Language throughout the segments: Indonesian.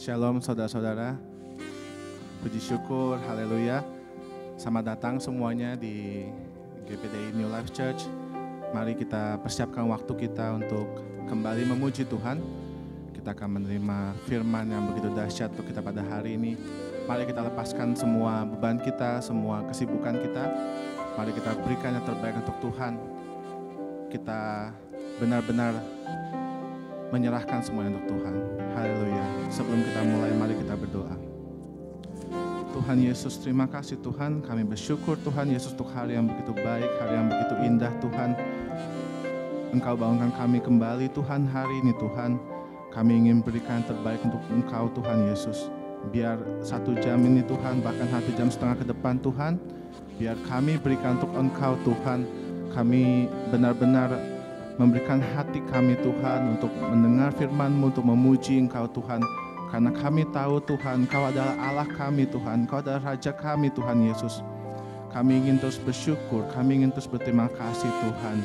Shalom saudara-saudara, puji syukur, haleluya. Selamat datang semuanya di GPDI New Life Church. Mari kita persiapkan waktu kita untuk kembali memuji Tuhan. Kita akan menerima firman yang begitu dahsyat untuk kita pada hari ini. Mari kita lepaskan semua beban kita, semua kesibukan kita. Mari kita berikan yang terbaik untuk Tuhan. Kita benar-benar menyerahkan semuanya untuk Tuhan. Haleluya. Sebelum kita mulai, mari kita berdoa. Tuhan Yesus, terima kasih Tuhan. Kami bersyukur Tuhan Yesus untuk hari yang begitu baik, hari yang begitu indah Tuhan. Engkau bangunkan kami kembali Tuhan hari ini Tuhan. Kami ingin berikan yang terbaik untuk Engkau Tuhan Yesus. Biar 1 jam ini Tuhan, bahkan 1 jam setengah ke depan Tuhan, biar kami berikan untuk Engkau Tuhan. Kami benar-benar memberikan hati kami Tuhan untuk mendengar firman-Mu, untuk memuji Engkau Tuhan. Karena kami tahu Tuhan, Engkau adalah Allah kami Tuhan, Engkau adalah Raja kami Tuhan Yesus. Kami ingin terus bersyukur, kami ingin terus berterima kasih Tuhan.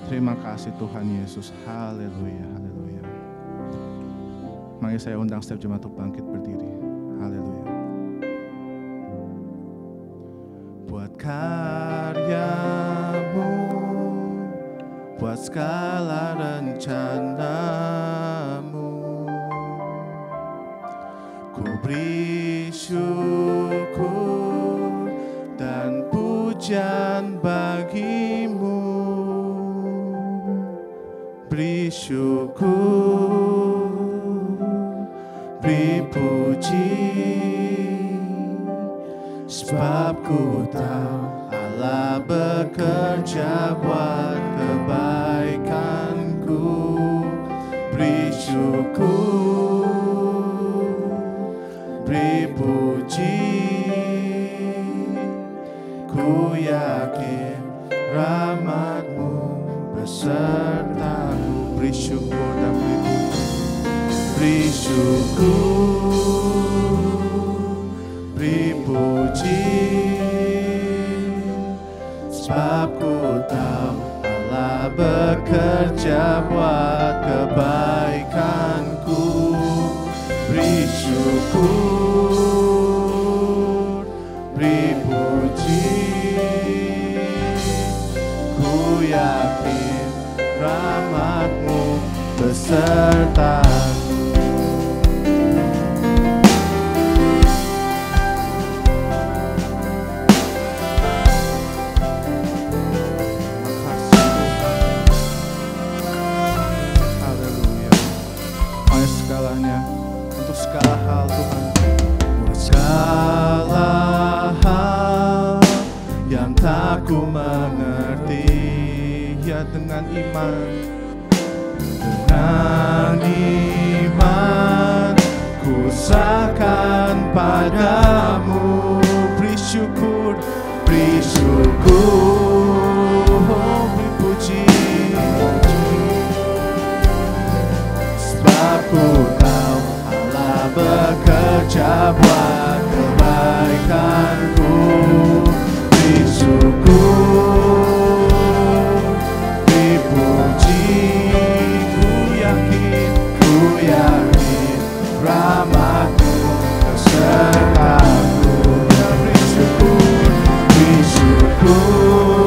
Terima kasih Tuhan Yesus. Haleluya, haleluya. Mari saya undang setiap jemaat untuk bangkit berdiri. Haleluya. Buat karya-Mu, buat segala rencana-Mu, ku beri syukur dan pujian bagi-Mu. Beri syukur, beri puji, sebab ku tahu Allah bekerja buat kebaikanku. Beri syukur, beri puji, ku yakin rahmat-Mu besertaku. Beri syukur dan beri puji, beri syukur, beri puji, sebab ku tahu Allah bekerja buat kebaikanku. Beri syukur, beri puji, ku yakin rahmat-Mu besertaku. Untuk segala hal Tuhan, buat segala hal yang tak ku mengerti, ya dengan iman ku serahkan padamu. Beri syukur, beri syukur, beri puji, sebab ku tahu Allah bekerja buat kebaikanku. Beri syukur, beri puji, ku yakin rahmat-Mu besertaku. Beri syukur, beri syukur,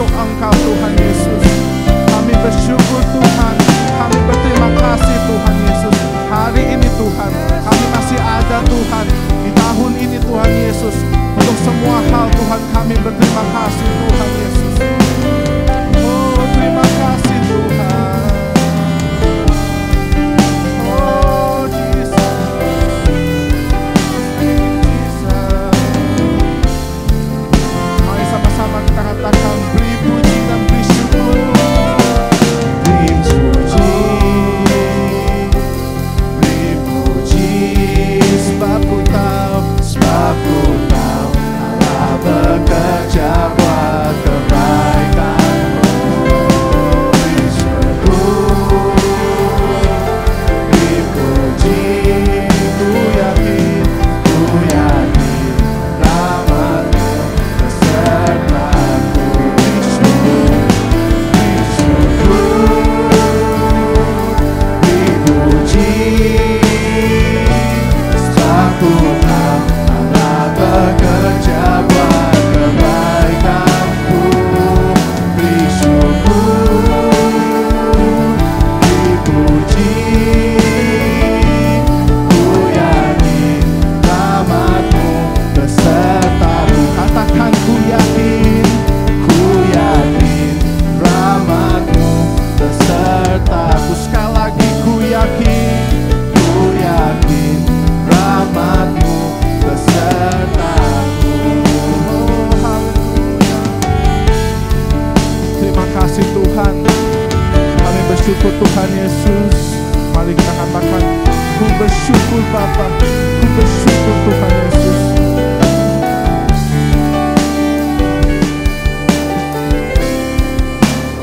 untuk Engkau Tuhan Yesus. Kami bersyukur Tuhan, kami berterima kasih Tuhan Yesus. Hari ini Tuhan, kami masih ada Tuhan, di tahun ini Tuhan Yesus. Untuk semua hal Tuhan kami berterima kasih Tuhan Yesus. Oh terima kasih Tuhan. Oh Jesus, mari sama-sama kita katakan beri puji dan beri syukur. Beri puji, sebab ku tahu Allah bekerja buat kebaikan-Mu. Beri syukur, beri puji, ku yakin rahmat-Mu besertaku. Beri syukur, beri puji, sebab ku tahu Allah bekerja buat kebaikan-Ku. Beri syukur, beri puji, ku yakin rahmat-Mu besertaku. Katakan ku yakin rahmat-Mu besertaku. Sekali lagi ku yakin rahmat-Mu besertaku. Oh haleluya. Terima kasih Tuhan, kami bersyukur Tuhan Yesus. Mari kita katakan, ku bersyukur Bapa, ku bersyukur Tuhan Yesus.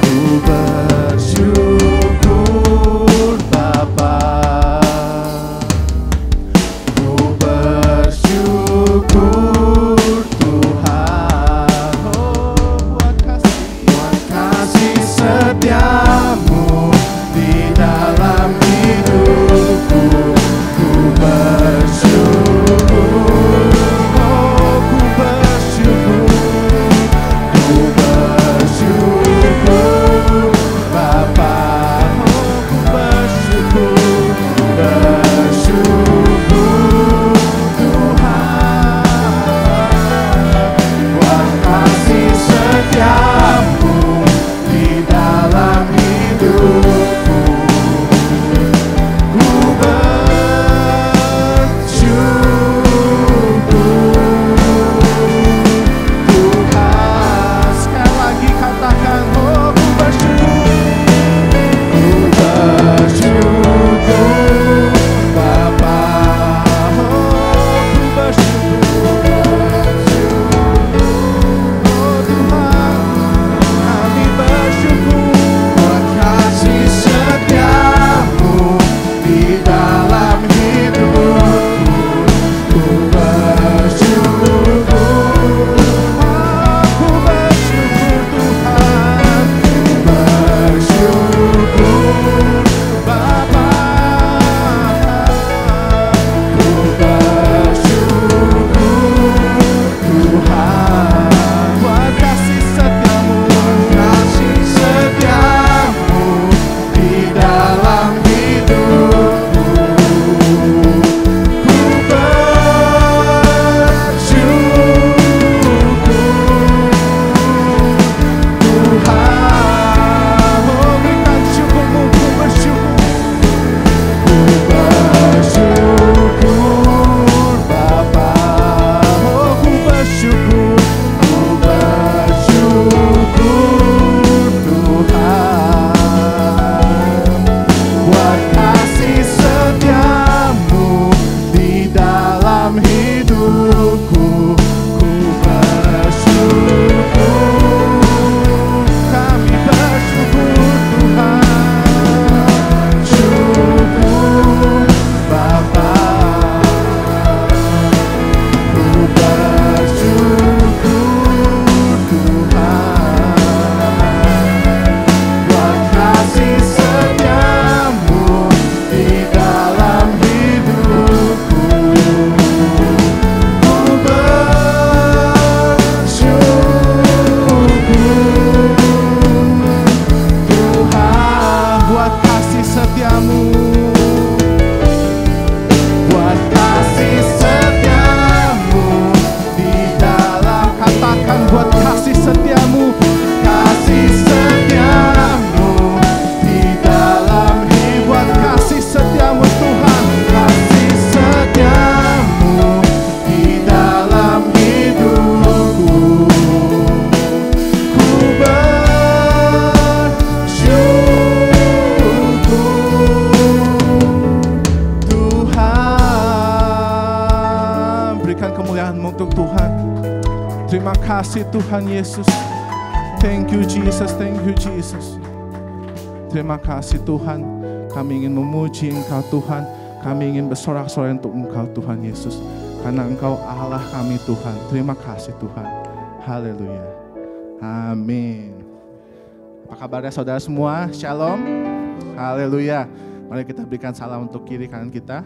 Ku bersyukur Bapa, ku bersyukur Tuhan. Oh buat kasih setiamu di dalam hidupku. Ku bersyukur Terima kasih Tuhan Yesus. Thank you Jesus, thank you Jesus. Terima kasih Tuhan. Kami ingin memuji Engkau Tuhan. Kami ingin bersorak-sorai untuk Engkau Tuhan Yesus. Karena Engkau Allah kami Tuhan. Terima kasih Tuhan. Haleluya. Amin. Apa kabarnya saudara semua? Shalom. Haleluya. Mari kita berikan salam untuk kiri kanan kita.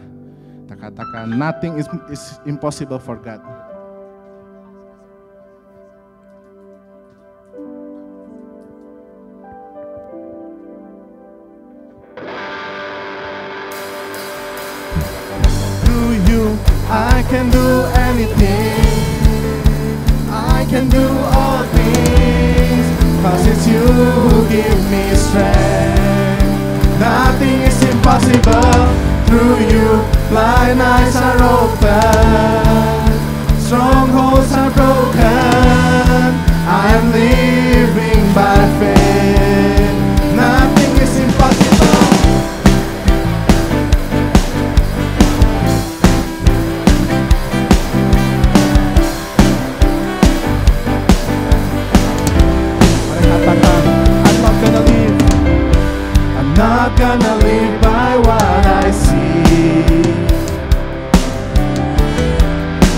Kita katakan nothing is impossible for God. Through you I can do anything. I can do all things. 'Cause it's you who give me strength. Nothing is impossible. Through you, blind eyes are open. Strongholds are broken. I am living by faith. Nothing is impossible. Mari katakan, I'm not gonna live. I'm not gonna live by what I see.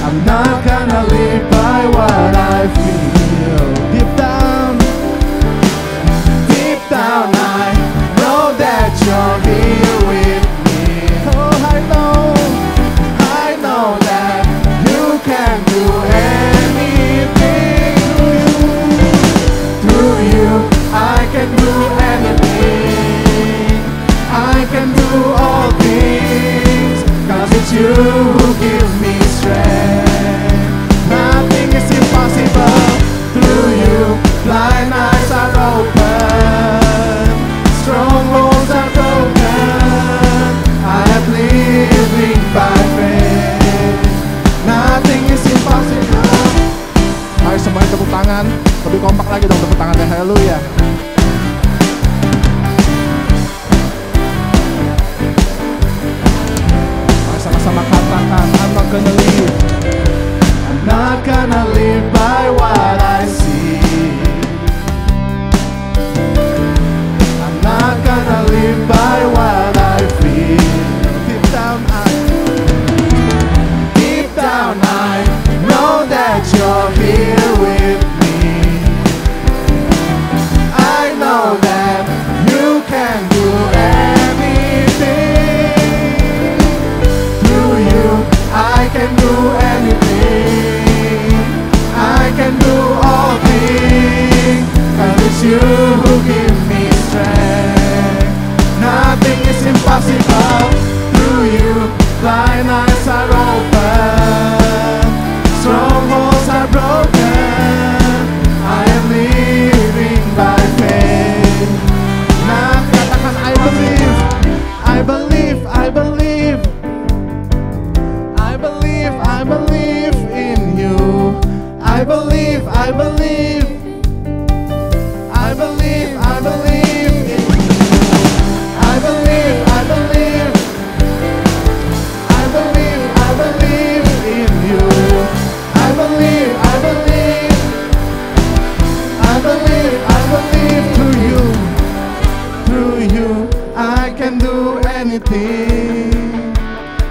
I'm not gonna live by what I feel. Deep down I know that you're here with me. Oh, I know that you can do anything. Through you, I can do anything. I can do all things. 'Cause it's you who give me strength. Nothing is impossible. Through you, blind eyes are open. Strongholds are broken. I am living by faith. Nothing is impossible. Mari semuanya tepuk tangan. Lebih kompak lagi dong tepuk tangannya. Haleluya. Mari sama-sama katakan, I'm not gonna live. I'm not gonna live by what I see. I'm not gonna live by what I feel. Deep down I know that you're here with me. I know that you can do anything. Through you I can do anything. I can do all things. 'Cause it's you who give me strength. Nothing is impossible. Through you, blind eyes are open. Strongholds are broken. I am living by faith. Nah, katakan I believe. I believe, I believe. I believe, I believe in you. I believe, I believe. I believe, I believe in you. I believe, I believe. I believe, I believe in you. I believe, I believe. I believe, I believe through you. Through you, I can do anything.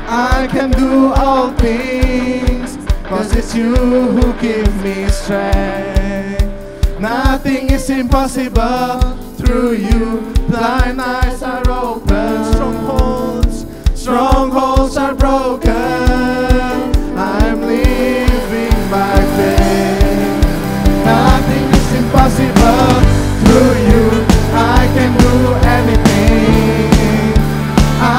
I can do all things. 'Cause it's you who give me strength. Nothing is impossible. Through you, blind eyes are open. Strongholds are broken. I'm living by faith. Nothing is impossible. Through you, I can do anything.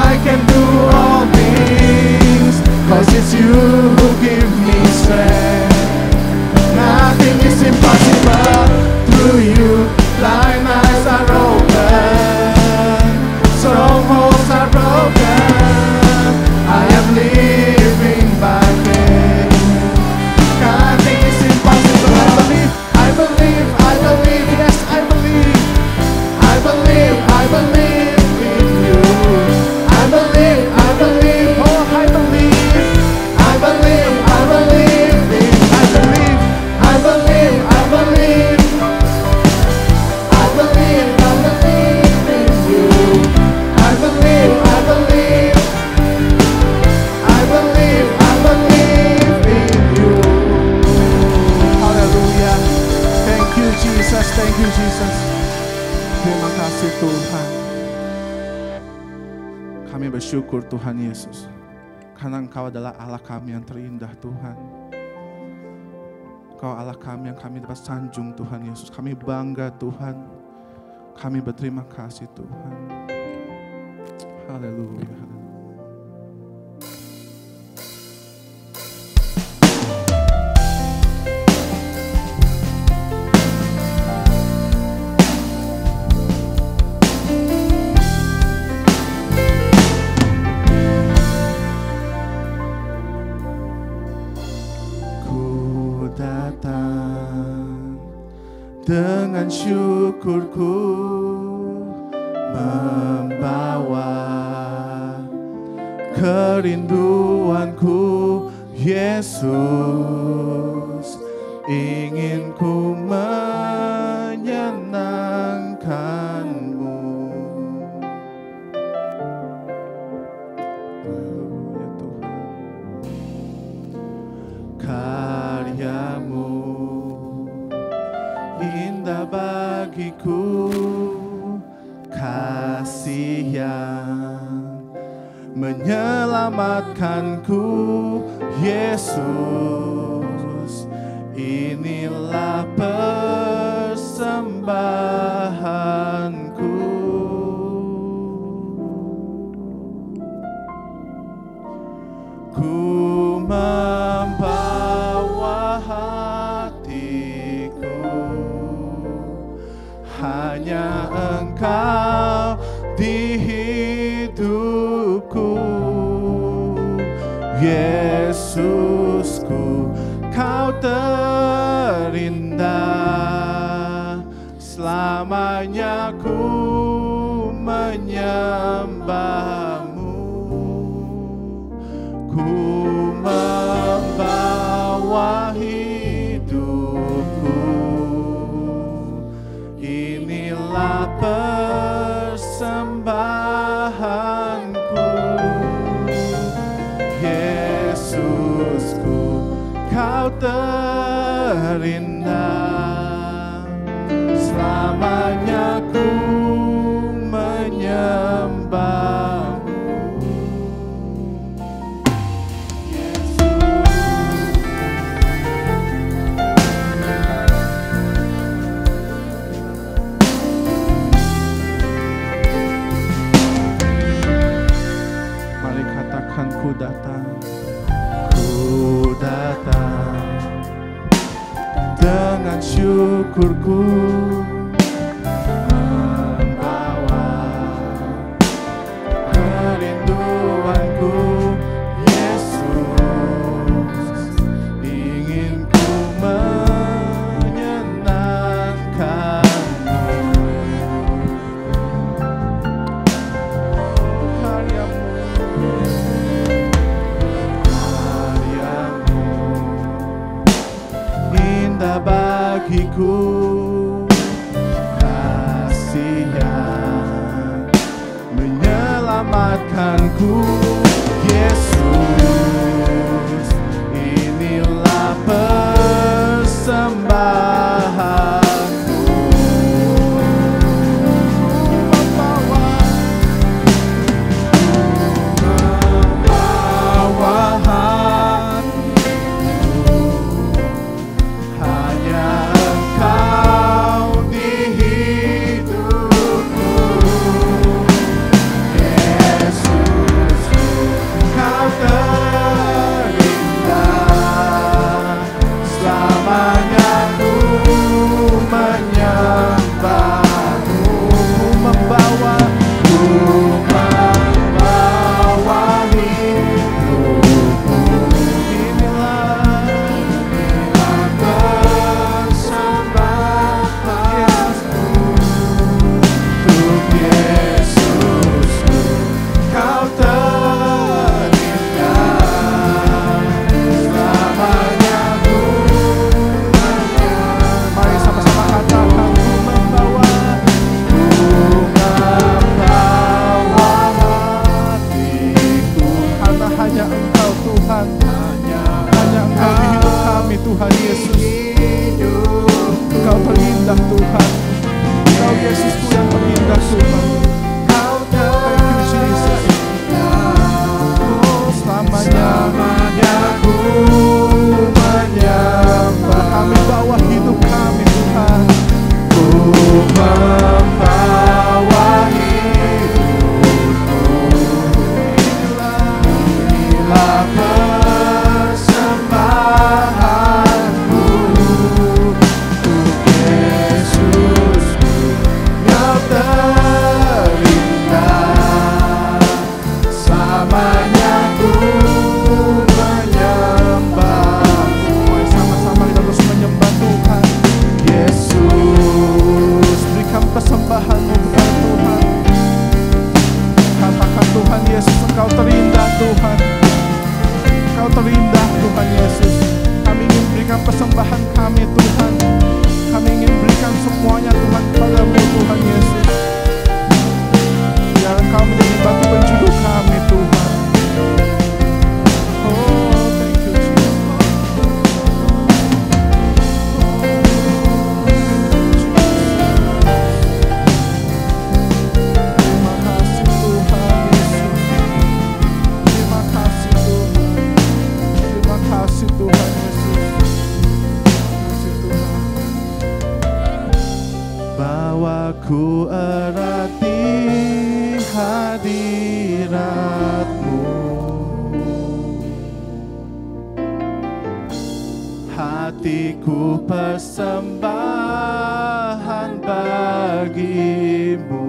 I can do all things. 'Cause it's you who give me strength. Nothing is impossible. Through you, blind eyes are open. So bersyukur Tuhan Yesus, karena Engkau adalah Allah kami yang terindah Tuhan. Engkau Allah kami yang kami dapat sanjung Tuhan Yesus. Kami bangga Tuhan. Kami berterima kasih Tuhan. Haleluya. Dengan syukurku membawa kerinduanku, Yesus, ingin ku menyenangkan-Mu. Haleluya Tuhan. Karya-Mu indah bagiku, kasih yang menyelamatkanku, Yesus, inilah persembahanku. Ku membawa hatiku, hanya Engkau di hidupku, Yesusku, Kau terindah, selamanya ku menyembah-Mu. Ku membawa hidupku, inilah persembahanku, Yesusku, Kau terindah, selamanya ku menyembah-Mu. Ku datang dengan syukurku, membawa kerinduanku, Yesus, ingin ku menyenangkan-Mu. Indah bagiku, kasih yang menyelamatkanku, Yesus, inilah persembahanku. Membawa Tuhan Yesus, Engkau terindah Tuhan, Engkau Yesusku yang terindah Tuhan. Thank you Jesus. selamanya ku menyembah. Mari sama-sama kita terus menyembah Tuhan. Yesus, berikan persembahanmu kepada Tuhan. Katakan Tuhan Yesus, Engkau terindah Tuhan. Engkau terindah Tuhan Yesus. Kami ingin berikan persembahan kami Tuhan. Kami ingin berikan semuanya Tuhan kepadamu Tuhan Yesus. Biar Engkau menjadi batu penjuru kami Tuhan. Oh, thank you Jesus. Terima kasih Tuhan Yesus. Terima kasih Tuhan. Terima kasih Tuhan Yesus. Terima kasih Tuhan. Bahwa ku erat di hadirat-Mu, hatiku persembahan bagi-Mu.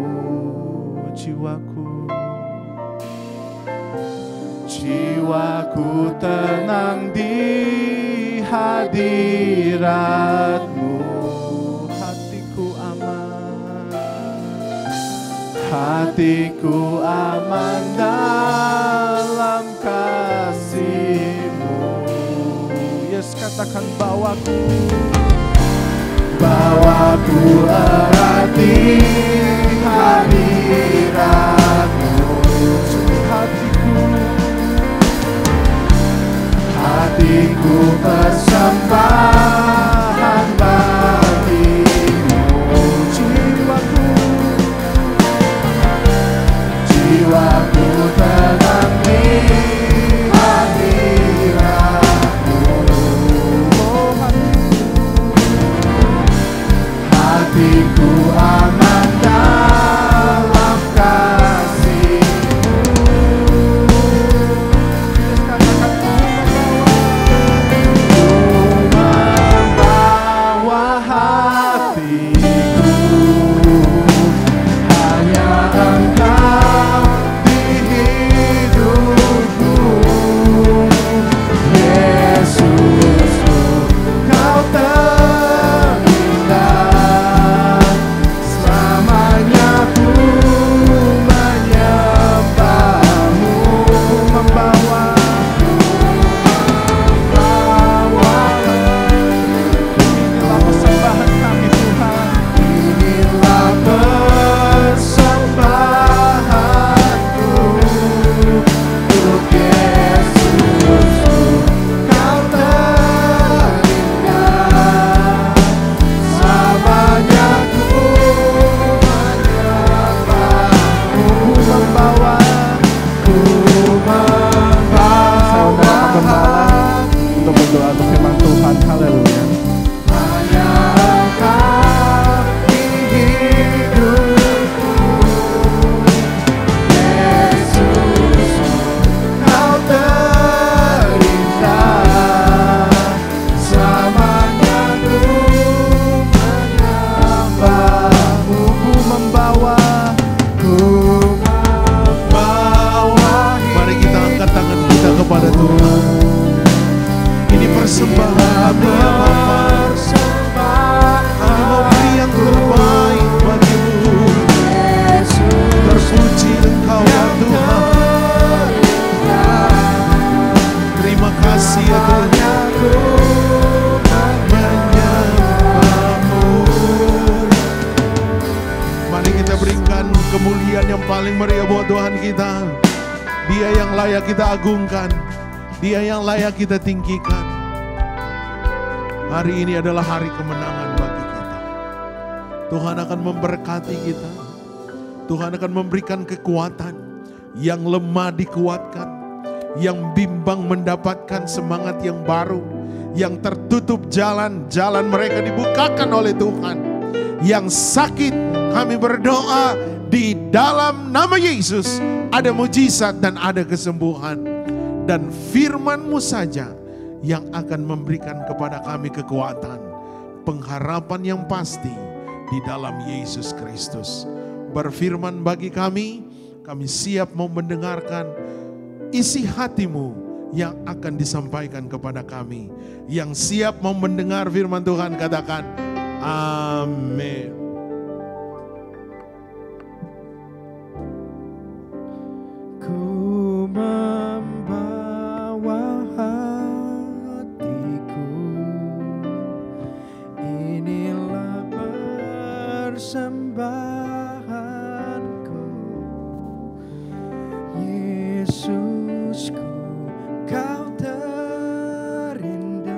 Jiwaku tenang di hadirat-Mu, hatiku aman dalam kasih-Mu. Yes, katakan bawaku erat di hadirat-Mu, hatiku persembahan bagi-Mu. Jiwaku tenang di hadirat-Mu, hatiku aman dalam kasih-Mu. Membawa hatiku, hanya Engkau di hidupku. Yesus, Kau terindah, selamanya ku menyembah-Mu. Membawa inilah persembahan kami Tuhan. Inilah persembahanku untuk Yesus. Kau terindah, selamanya ku menyembah-Mu. Membawa untuk berdoa untuk firman Tuhan. Haleluya. Hanya Engkau di hidupku. Yesus, Kau terindah, selamanya ku menyembah-Mu. Mari kita angkat tangan kita kepada Tuhan. Ini persembahan kami ya Bapa. Kami mau beri yang terbaik bagi-Mu. Terpuji Engkau ya Tuhan. Terima kasih ya Tuhan. Menyembah-Mu. Mari kita berikan kemuliaan yang paling meriah buat Tuhan kita. Dia yang layak kita agungkan, Dia yang layak kita tinggikan. Hari ini adalah hari kemenangan bagi kita. Tuhan akan memberkati kita. Tuhan akan memberikan kekuatan. Yang lemah dikuatkan, yang bimbang mendapatkan semangat yang baru, yang tertutup jalan mereka dibukakan oleh Tuhan. Yang sakit kami berdoa di dalam nama Yesus ada mujizat dan ada kesembuhan. Dan firman-Mu saja yang akan memberikan kepada kami kekuatan, pengharapan yang pasti di dalam Yesus Kristus. Berfirman bagi kami siap mau mendengarkan isi hatimu yang akan disampaikan kepada kami. Yang siap mau mendengar firman Tuhan katakan amin. Ku membawa hatiku, inilah persembahanku, Yesusku, Kau terindah,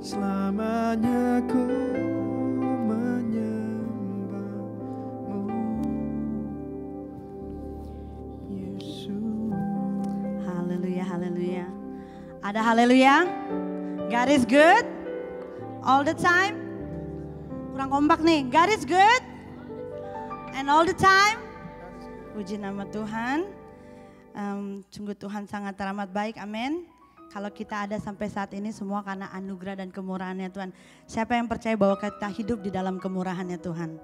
selamanya ku menyembahmu, Yesus. Haleluya, haleluya. Ada haleluya? God is good all the time. Kurang kompak nih. God is good and all the time. Puji nama Tuhan. Sungguh Tuhan sangat teramat baik, amin. Kalau kita ada sampai saat ini semua karena anugerah dan kemurahan-Nya Tuhan. Siapa yang percaya bahwa kita hidup di dalam kemurahan-Nya Tuhan?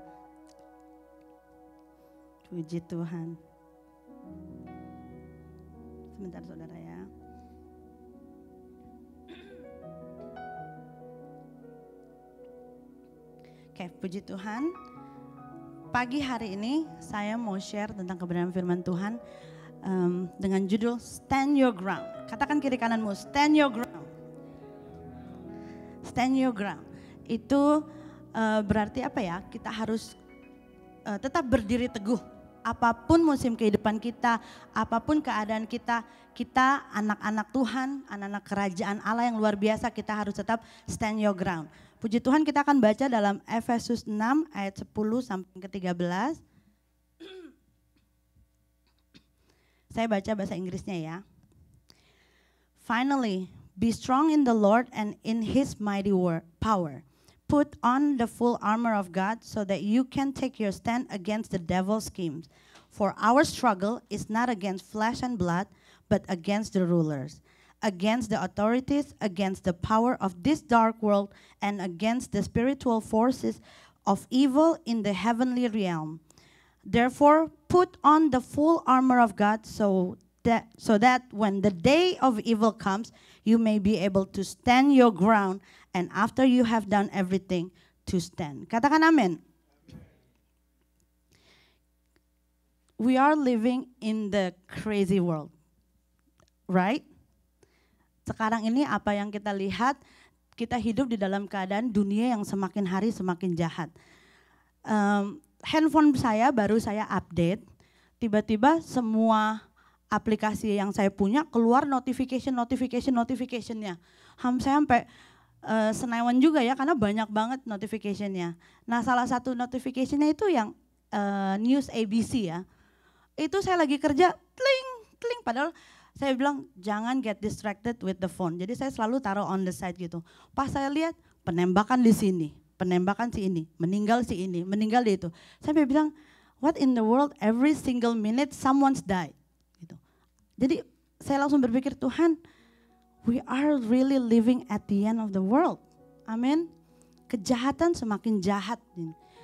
Puji Tuhan. Sebentar saudara ya. Oke, puji Tuhan. Pagi hari ini saya mau share tentang kebenaran firman Tuhan dengan judul Stand Your Ground. Katakan kiri kananmu, stand your ground. Stand your ground. Itu berarti apa ya? Kita harus tetap berdiri teguh. Apapun musim kehidupan kita, apapun keadaan kita, kita anak-anak Tuhan, anak-anak kerajaan Allah yang luar biasa, kita harus tetap stand your ground. Puji Tuhan, kita akan baca dalam Efesus 6 ayat 10 sampai ke 13. Saya baca bahasa Inggrisnya ya. Finally, be strong in the Lord and in His mighty power. Put on the full armor of God so that you can take your stand against the devil's schemes. For our struggle is not against flesh and blood, but against the rulers, against the authorities, against the power of this dark world, and against the spiritual forces of evil in the heavenly realm. Therefore, put on the full armor of God so that when the day of evil comes, you may be able to stand your ground, and after you have done everything, to stand. Katakan amin. We are living in the crazy world, right? Sekarang ini apa yang kita lihat, kita hidup di dalam keadaan dunia yang semakin hari semakin jahat. Handphone saya baru saya update, tiba-tiba semua aplikasi yang saya punya keluar notificationnya. Saya sampai senewan juga ya karena banyak banget notificationnya. Nah, salah satu notificationnya itu yang News ABC ya. Itu saya lagi kerja, tling, padahal saya bilang jangan get distracted with the phone. Jadi saya selalu taruh on the side gitu. Pas saya lihat penembakan di sini, penembakan si ini, meninggal di itu. Saya bilang, what in the world, every single minute someone's died. Gitu. Jadi saya langsung berpikir, Tuhan, we are really living at the end of the world. Amin. Kejahatan semakin jahat.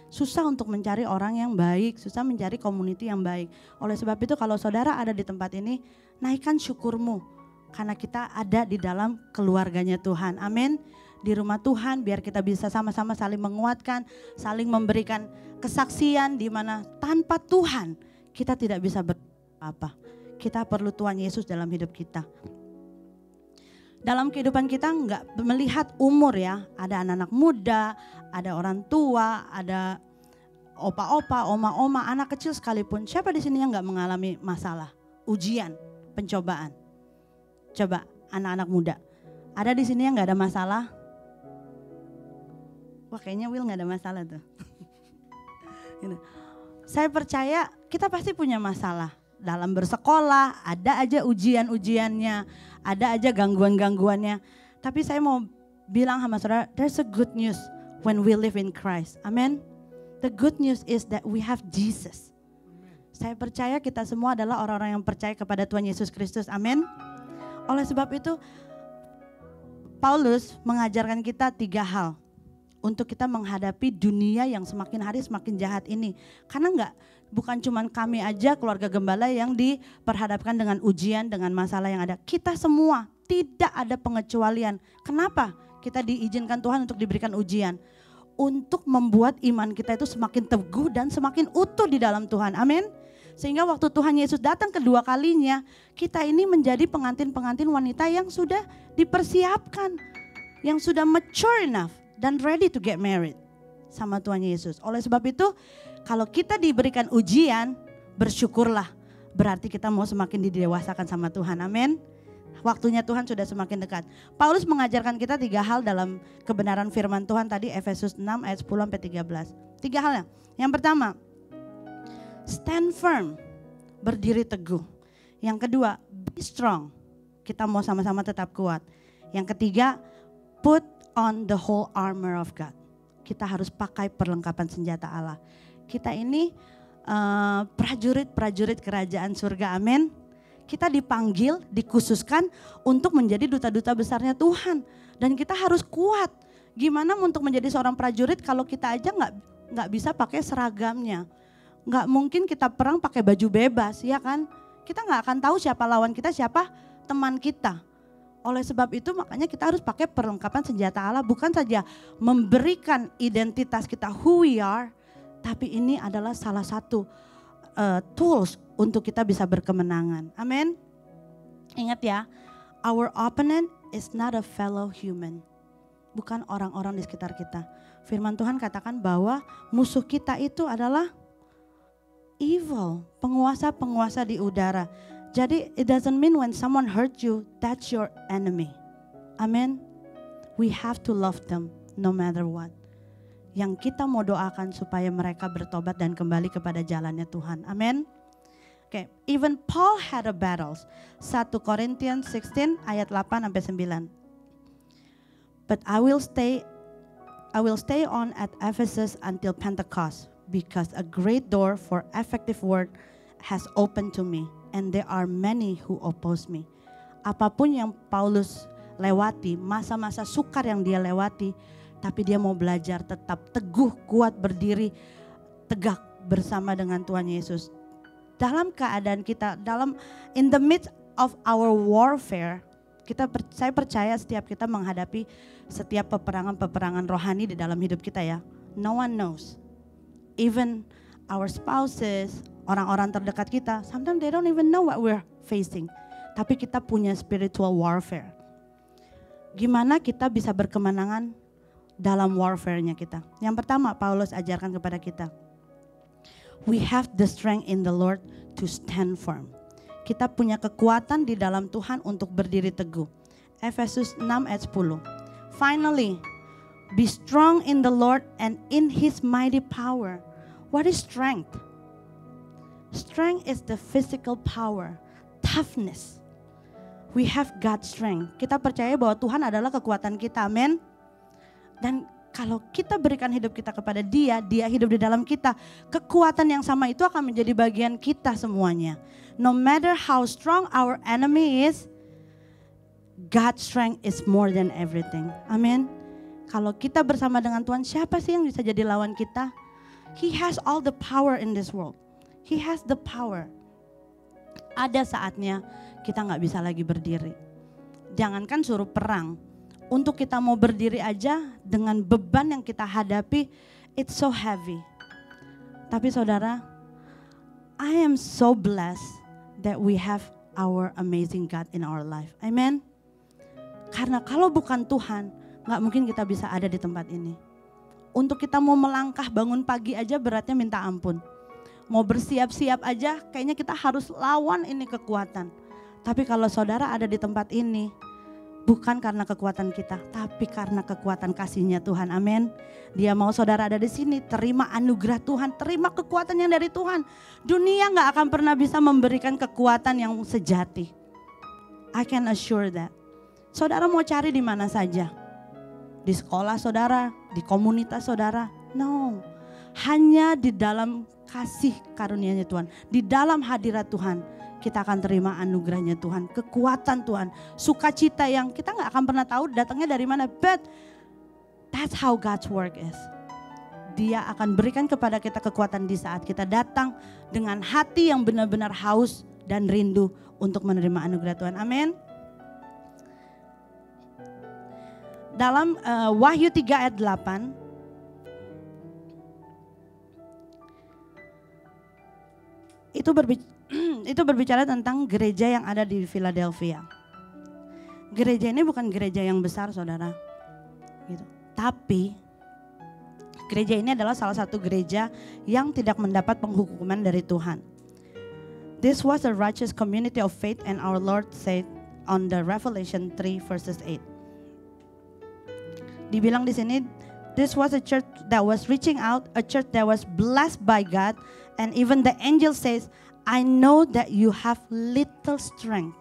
Susah untuk mencari orang yang baik, susah mencari community yang baik. Oleh sebab itu kalau saudara ada di tempat ini, naikkan syukurmu. Karena kita ada di dalam keluarganya Tuhan. Amin. Di rumah Tuhan biar kita bisa sama-sama saling menguatkan, saling memberikan kesaksian di mana tanpa Tuhan kita tidak bisa berapa-apa. Kita perlu Tuhan Yesus dalam hidup kita. Dalam kehidupan kita enggak melihat umur ya, ada anak-anak muda, ada orang tua, ada opa-opa, oma-oma, anak kecil sekalipun. Siapa di sini yang enggak mengalami masalah, ujian, pencobaan? Coba anak-anak muda, ada di sini yang enggak ada masalah? Wah kayaknya Will gak ada masalah tuh. Saya percaya kita pasti punya masalah. Dalam bersekolah ada aja ujian-ujiannya, ada aja gangguan-gangguannya. Tapi saya mau bilang sama saudara, there's a good news when we live in Christ. Amen. The good news is that we have Jesus. Saya percaya kita semua adalah orang-orang yang percaya kepada Tuhan Yesus Kristus. Amin. Oleh sebab itu Paulus mengajarkan kita 3 hal. untuk kita menghadapi dunia yang semakin hari semakin jahat ini. Karena bukan cuman kami aja keluarga gembala yang diperhadapkan dengan ujian, dengan masalah yang ada. Kita semua, tidak ada pengecualian. Kenapa? Kita diizinkan Tuhan untuk diberikan ujian. Untuk membuat iman kita itu semakin teguh dan semakin utuh di dalam Tuhan. Amin. Sehingga waktu Tuhan Yesus datang kedua kalinya, kita ini menjadi pengantin-pengantin wanita yang sudah dipersiapkan. Yang sudah mature enough dan ready to get married sama Tuhan Yesus. Oleh sebab itu, kalau kita diberikan ujian, bersyukurlah. Berarti kita mau semakin didewasakan sama Tuhan. Amin. Waktunya Tuhan sudah semakin dekat. Paulus mengajarkan kita 3 hal dalam kebenaran firman Tuhan tadi, Efesus 6 ayat 10-13. 3 halnya. Yang pertama, stand firm, berdiri teguh. Yang kedua, be strong. Kita mau sama-sama tetap kuat. Yang ketiga, put on the whole armor of God. Kita harus pakai perlengkapan senjata Allah. Kita ini prajurit-prajurit kerajaan surga, amin. Kita dipanggil, dikhususkan untuk menjadi duta-duta besarnya Tuhan. Dan kita harus kuat. Gimana untuk menjadi seorang prajurit kalau kita aja nggak bisa pakai seragamnya. Nggak mungkin kita perang pakai baju bebas, ya kan? Kita nggak akan tahu siapa lawan kita, siapa teman kita. Oleh sebab itu makanya kita harus pakai perlengkapan senjata Allah. Bukan saja memberikan identitas kita who we are, tapi ini adalah salah satu tools untuk kita bisa berkemenangan. Amin. Ingat ya, our opponent is not a fellow human. Bukan orang-orang di sekitar kita. Firman Tuhan katakan bahwa musuh kita itu adalah evil, penguasa-penguasa di udara. Jadi it doesn't mean when someone hurt you, that's your enemy. Amin. We have to love them no matter what. Yang kita mau doakan supaya mereka bertobat dan kembali kepada jalannya Tuhan. Amin. Okay. Even Paul had a battles. 1 Corinthians 16 ayat 8-9. But I will stay on at Ephesus until Pentecost, because a great door for effective word has opened to me, and there are many who oppose me. Apapun yang Paulus lewati, masa-masa sukar yang dia lewati, tapi dia mau belajar tetap teguh, kuat, berdiri, tegak bersama dengan Tuhan Yesus. Dalam keadaan kita, in the midst of our warfare, saya percaya setiap kita menghadapi setiap peperangan-peperangan rohani di dalam hidup kita ya. No one knows. Even our spouses, orang-orang terdekat kita, sometimes they don't even know what we're facing. Tapi kita punya spiritual warfare. Gimana kita bisa berkemenangan dalam warfare-nya kita? Yang pertama, Paulus ajarkan kepada kita, we have the strength in the Lord to stand firm. Kita punya kekuatan di dalam Tuhan untuk berdiri teguh. Efesus 6 ayat 10. Finally, be strong in the Lord and in His mighty power. What is strength? Strength is the physical power, toughness. We have God's strength. Kita percaya bahwa Tuhan adalah kekuatan kita, amin. Dan kalau kita berikan hidup kita kepada Dia, Dia hidup di dalam kita, kekuatan yang sama itu akan menjadi bagian kita semuanya. No matter how strong our enemy is, God's strength is more than everything. Amin. Kalau kita bersama dengan Tuhan, siapa sih yang bisa jadi lawan kita? He has all the power in this world. He has the power. Ada saatnya kita gak bisa lagi berdiri. Jangankan suruh perang. Untuk kita mau berdiri aja dengan beban yang kita hadapi, it's so heavy. Tapi saudara, I am so blessed that we have our amazing God in our life. Amen. Karena kalau bukan Tuhan, gak mungkin kita bisa ada di tempat ini. Untuk kita mau melangkah bangun pagi aja beratnya minta ampun. Mau bersiap-siap aja kayaknya kita harus lawan ini kekuatan. Tapi kalau saudara ada di tempat ini, bukan karena kekuatan kita, tapi karena kekuatan kasih-Nya Tuhan. Amin. Dia mau saudara ada di sini, terima anugerah Tuhan, terima kekuatan yang dari Tuhan. Dunia gak akan pernah bisa memberikan kekuatan yang sejati. I can assure that. Saudara mau cari di mana saja. Di sekolah saudara, di komunitas saudara. No, hanya di dalam kasih karunia-Nya Tuhan. Di dalam hadirat Tuhan. Kita akan terima anugerahnya Tuhan, kekuatan Tuhan, sukacita yang kita gak akan pernah tahu datangnya dari mana. But That's how God's work is. Dia akan berikan kepada kita kekuatan di saat kita datang dengan hati yang benar-benar haus dan rindu untuk menerima anugerah Tuhan. Amin. Dalam Wahyu 3 ayat 8, itu berbicara tentang gereja yang ada di Philadelphia. Gereja ini bukan gereja yang besar, saudara. Gitu. Tapi gereja ini adalah salah satu gereja yang tidak mendapat penghukuman dari Tuhan. This was a righteous community of faith, and our Lord said on the Revelation 3 verses 8. Dibilang di sini, this was a church that was reaching out, a church that was blessed by God, and even the angel says, I know that you have little strength.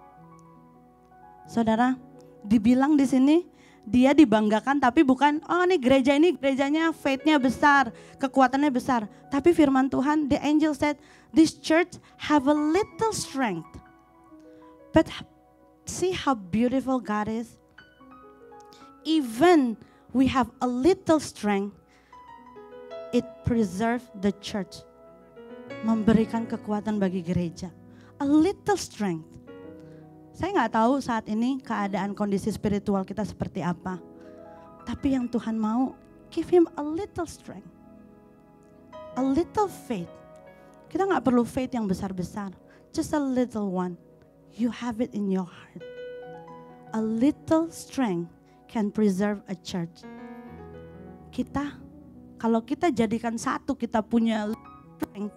Saudara, dibilang di sini, dia dibanggakan, tapi bukan, oh ini gerejanya faith-nya besar, kekuatannya besar. Tapi firman Tuhan, the angel said, this church have a little strength. But see how beautiful God is. Even we have a little strength, it preserve the church. Memberikan kekuatan bagi gereja. A little strength. Saya nggak tahu saat ini keadaan kondisi spiritual kita seperti apa. Tapi yang Tuhan mau, give him a little strength. A little faith. Kita nggak perlu faith yang besar-besar. Just a little one. You have it in your heart. A little strength can preserve a church. Kalau kita jadikan satu, kita punya strength.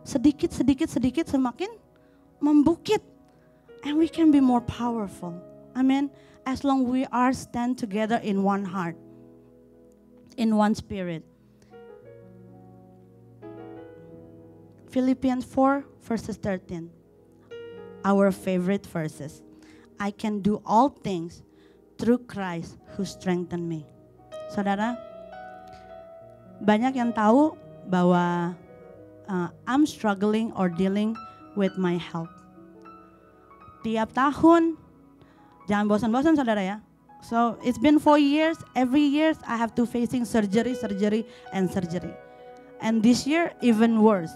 Sedikit semakin membukit. And we can be more powerful. Amen. As long we are stand together in one heart. In one spirit. Philippians 4 verses 13. Our favorite verses. I can do all things through Christ who strengthened me. Saudara, banyak yang tahu bahwa I'm struggling or dealing with my health. Tiap tahun, jangan bosan-bosan saudara ya. So it's been 4 years, every year I have to facing surgery. And this year even worse.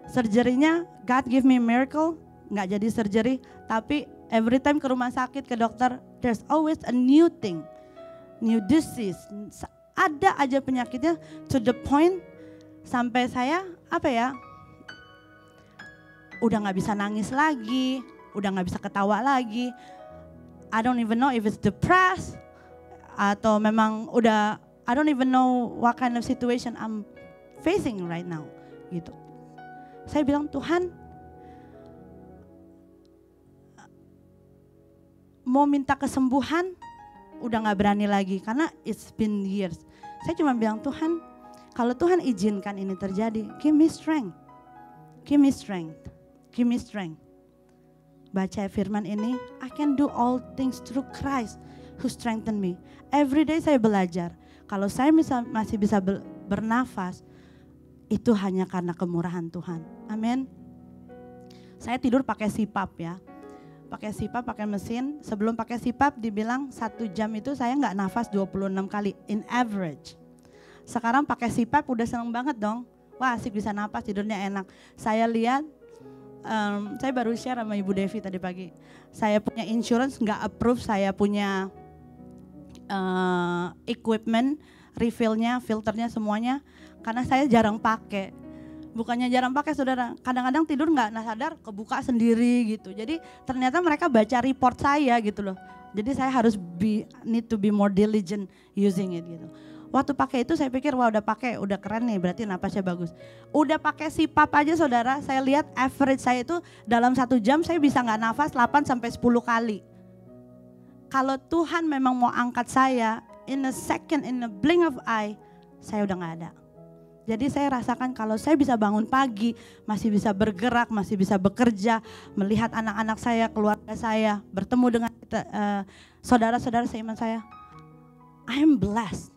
Surgery-nya, God give me a miracle, nggak jadi surgery, tapi every time ke rumah sakit, ke dokter, there's always a new thing, new disease. Ada aja penyakitnya to the point sampai saya, udah nggak bisa nangis lagi, udah nggak bisa ketawa lagi. I don't even know if it's depressed atau memang udah I don't even know what kind of situation I'm facing right now gitu. Saya bilang, Tuhan, mau minta kesembuhan udah nggak berani lagi karena it's been years. Saya cuma bilang, Tuhan, kalau Tuhan izinkan ini terjadi, give me strength. Give me strength. Give me strength. Baca firman ini, I can do all things through Christ who strengthen me. Every day saya belajar, kalau saya masih bisa bernafas, itu hanya karena kemurahan Tuhan. Amin. Saya tidur pakai CPAP ya. Pakai CPAP, pakai mesin. Sebelum pakai CPAP dibilang 1 jam itu saya nggak nafas 26 kali in average. Sekarang pakai CPAP udah seneng banget dong. Wah asik bisa nafas, tidurnya enak. Saya lihat, saya baru share sama Ibu Devi tadi pagi. Saya punya insurance nggak approve, saya punya equipment, refillnya, filternya semuanya. Karena saya jarang pakai. Bukannya jarang pakai saudara, kadang-kadang tidur nggak sadar kebuka sendiri gitu. Jadi ternyata mereka baca report saya gitu loh. Jadi saya harus need to be more diligent using it gitu. Waktu pakai itu saya pikir wah udah keren nih, berarti napasnya bagus. Udah pakai CPAP aja saudara, saya lihat average saya itu dalam 1 jam saya bisa nggak nafas 8 sampai 10 kali. Kalau Tuhan memang mau angkat saya, in a second, in a blink of eye, saya udah nggak ada. Jadi saya rasakan kalau saya bisa bangun pagi, masih bisa bergerak, masih bisa bekerja, melihat anak-anak saya, keluarga saya, bertemu dengan saudara-saudara seiman saya. I am blessed.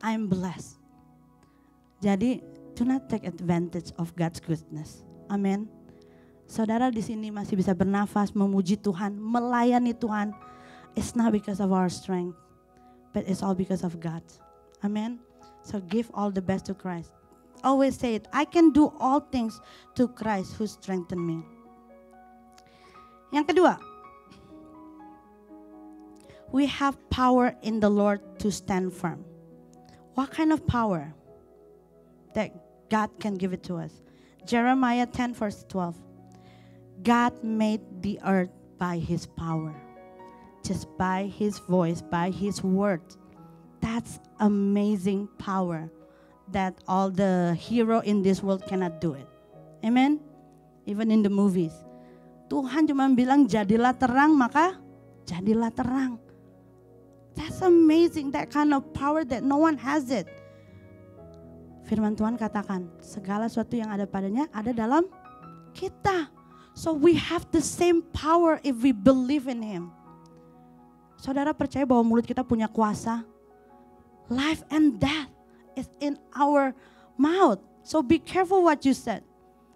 I am blessed. Jadi, do not take advantage of God's goodness. Amin. Saudara di sini masih bisa bernafas, memuji Tuhan, melayani Tuhan. It's not because of our strength, but it's all because of God. Amen. So give all the best to Christ. Always say it. I can do all things to Christ who strengthened me. Yang kedua, we have power in the Lord to stand firm. What kind of power? That God can give it to us. Jeremiah 10 verse 12. God made the earth by His power. Just by His voice, by His word. That's amazing power that all the hero in this world cannot do it. Amen? Even in the movies. Tuhan cuma bilang jadilah terang, maka jadilah terang. That's amazing, that kind of power that no one has it. Firman Tuhan katakan, segala sesuatu yang ada padanya ada dalam kita. So we have the same power if we believe in Him. Saudara percaya bahwa mulut kita punya kuasa? Life and death is in our mouth. So be careful what you said.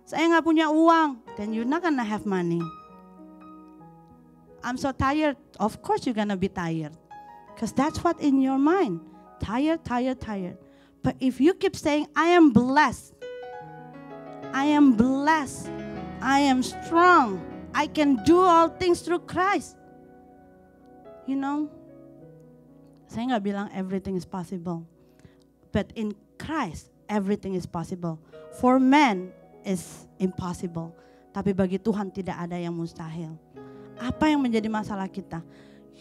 Saya nggak punya uang, then you're not gonna have money. I'm so tired. Of course you're gonna be tired. Because that's what in your mind. Tired, tired, tired. But if you keep saying, I am blessed. I am blessed. I am strong. I can do all things through Christ. You know, saya nggak bilang everything is possible. But in Christ, everything is possible. For men, is impossible. Tapi bagi Tuhan tidak ada yang mustahil. Apa yang menjadi masalah kita?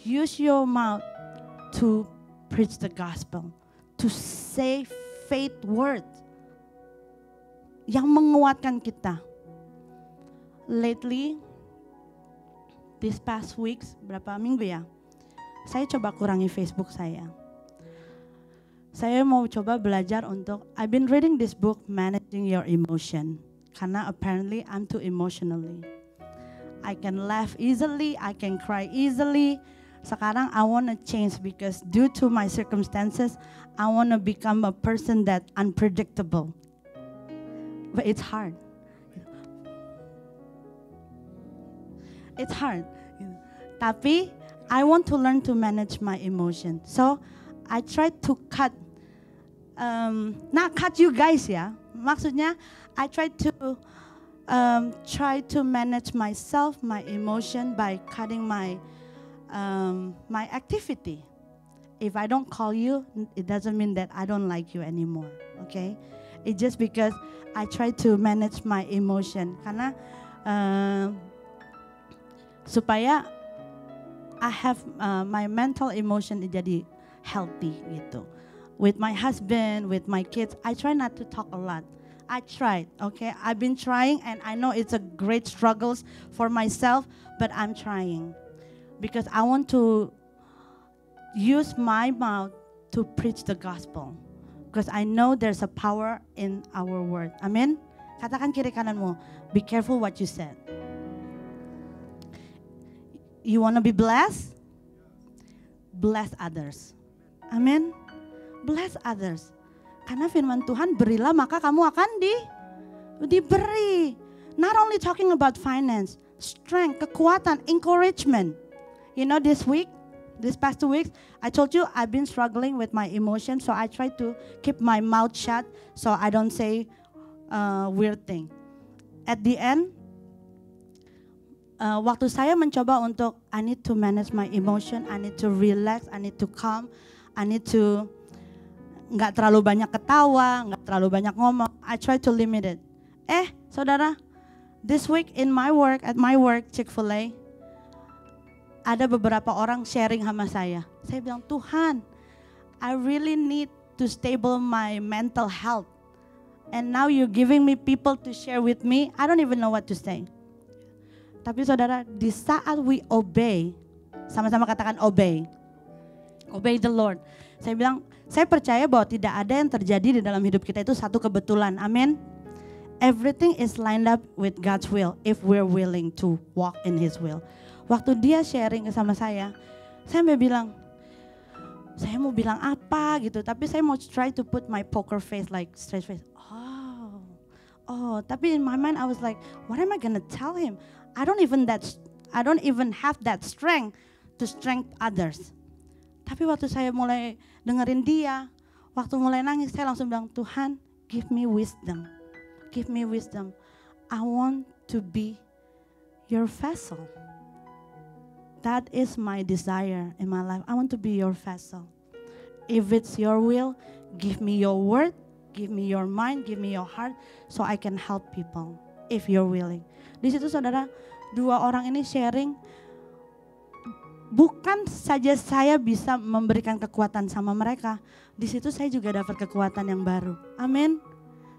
Use your mouth to preach the gospel. To say faith words. Yang menguatkan kita. Lately, these past weeks, berapa minggu ya? Saya coba kurangi Facebook saya. Saya mau coba belajar untuk, I've been reading this book, Managing Your Emotion. Karena apparently I'm too emotionally. I can laugh easily, I can cry easily. Sekarang I want to change because due to my circumstances, I want to become a person that unpredictable. But it's hard. It's hard. Tapi I want to learn to manage my emotion. So I try to cut, not cut you guys ya. Maksudnya I try to manage myself, my emotion by cutting my activity. If I don't call you, it doesn't mean that I don't like you anymore. Okay? It's just because I try to manage my emotion. Karena supaya I have my mental emotion jadi healthy gitu. With my husband, with my kids, I try not to talk a lot. I tried, okay? I've been trying and I know it's a great struggles for myself, but I'm trying. Because I want to use my mouth to preach the gospel. Because I know there's a power in our word. Amen? Katakan kiri kananmu, be careful what you said. You want to be blessed? Bless others. Amen? Bless others. Karena firman Tuhan, berilah maka kamu akan diberi. Not only talking about finance, strength, kekuatan, encouragement. You know, this past 2 weeks, I told you I've been struggling with my emotions, so I try to keep my mouth shut so I don't say weird thing. At the end, waktu saya mencoba untuk I need to manage my emotion, I need to relax, I need to calm, I need to nggak terlalu banyak ketawa, nggak terlalu banyak ngomong. I try to limit it. Saudara, this week at my work Chick-fil-A, ada beberapa orang sharing sama saya. Saya bilang, Tuhan, I really need to stable my mental health. And now you're giving me people to share with me. I don't even know what to say. Tapi saudara, di saat we obey, sama-sama katakan obey. Obey the Lord. Saya bilang, saya percaya bahwa tidak ada yang terjadi di dalam hidup kita itu satu kebetulan. Amin. Everything is lined up with God's will if we're willing to walk in His will. Waktu dia sharing sama saya sampai bilang, saya mau bilang apa gitu, tapi saya mau try to put my poker face, like straight face. Tapi in my mind I was like, what am I gonna tell him? I don't even have that strength to strengthen others. Tapi waktu saya mulai dengerin dia, waktu mulai nangis, saya langsung bilang, Tuhan, give me wisdom. Give me wisdom. I want to be your vessel. That is my desire in my life. I want to be your vessel. If it's your will, give me your word, give me your mind, give me your heart, so I can help people. If you're willing. Di situ saudara, dua orang ini sharing. Bukan saja saya bisa memberikan kekuatan sama mereka, di situ saya juga dapat kekuatan yang baru. Amin.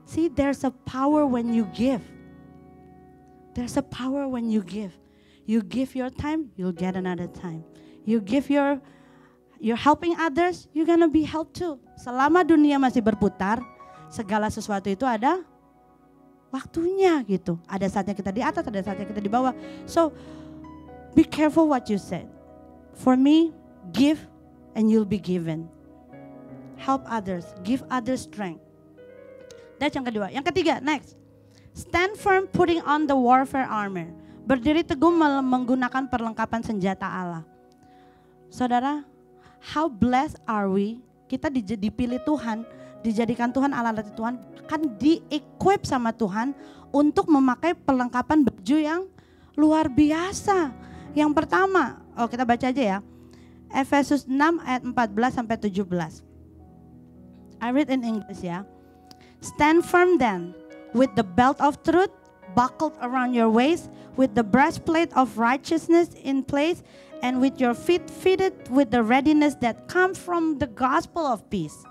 See, there's a power when you give. There's a power when you give. You give your time, you'll get another time. You give you're helping others, you're gonna be helped too. Selama dunia masih berputar, segala sesuatu itu ada waktunya gitu. Ada saatnya kita di atas, ada saatnya kita di bawah. So, be careful what you said. For me, give and you'll be given. Help others, give others strength. That's yang kedua. Yang ketiga, next. Stand firm putting on the warfare armor. Berdiri teguh menggunakan perlengkapan senjata Allah. Saudara, how blessed are we? Kita dipilih Tuhan, dijadikan Tuhan, alat Tuhan, kan di-equip sama Tuhan untuk memakai perlengkapan baju yang luar biasa. Yang pertama, kita baca aja ya. Efesus 6 ayat 14 sampai 17. I read in English ya. Stand firm then, with the belt of truth buckled around your waist, with the breastplate of righteousness in place, and with your feet fitted with the readiness that comes from the gospel of peace.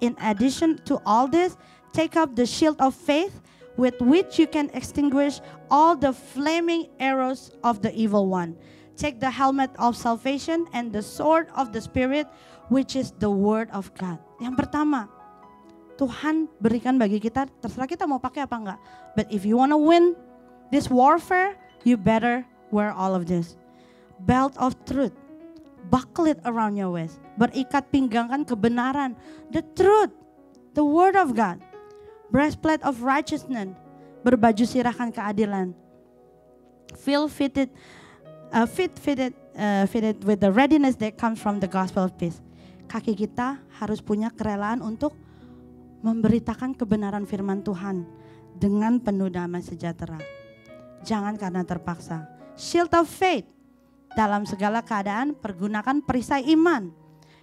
In addition to all this, take up the shield of faith, with which you can extinguish all the flaming arrows of the evil one. Take the helmet of salvation and the sword of the Spirit, which is the word of God. Yang pertama, Tuhan berikan bagi kita, terserah kita mau pakai apa enggak. But if you want to win this warfare, you better wear all of this. Belt of truth, buckle it around your waist. Berikat pinggangkan kebenaran, the truth, the word of God. Breastplate of righteousness, berbaju sirahkan keadilan. Fitted with the readiness that comes from the gospel of peace. Kaki kita harus punya kerelaan untuk memberitakan kebenaran firman Tuhan dengan penuh damai sejahtera. Jangan karena terpaksa. Shield of faith, dalam segala keadaan pergunakan perisai iman.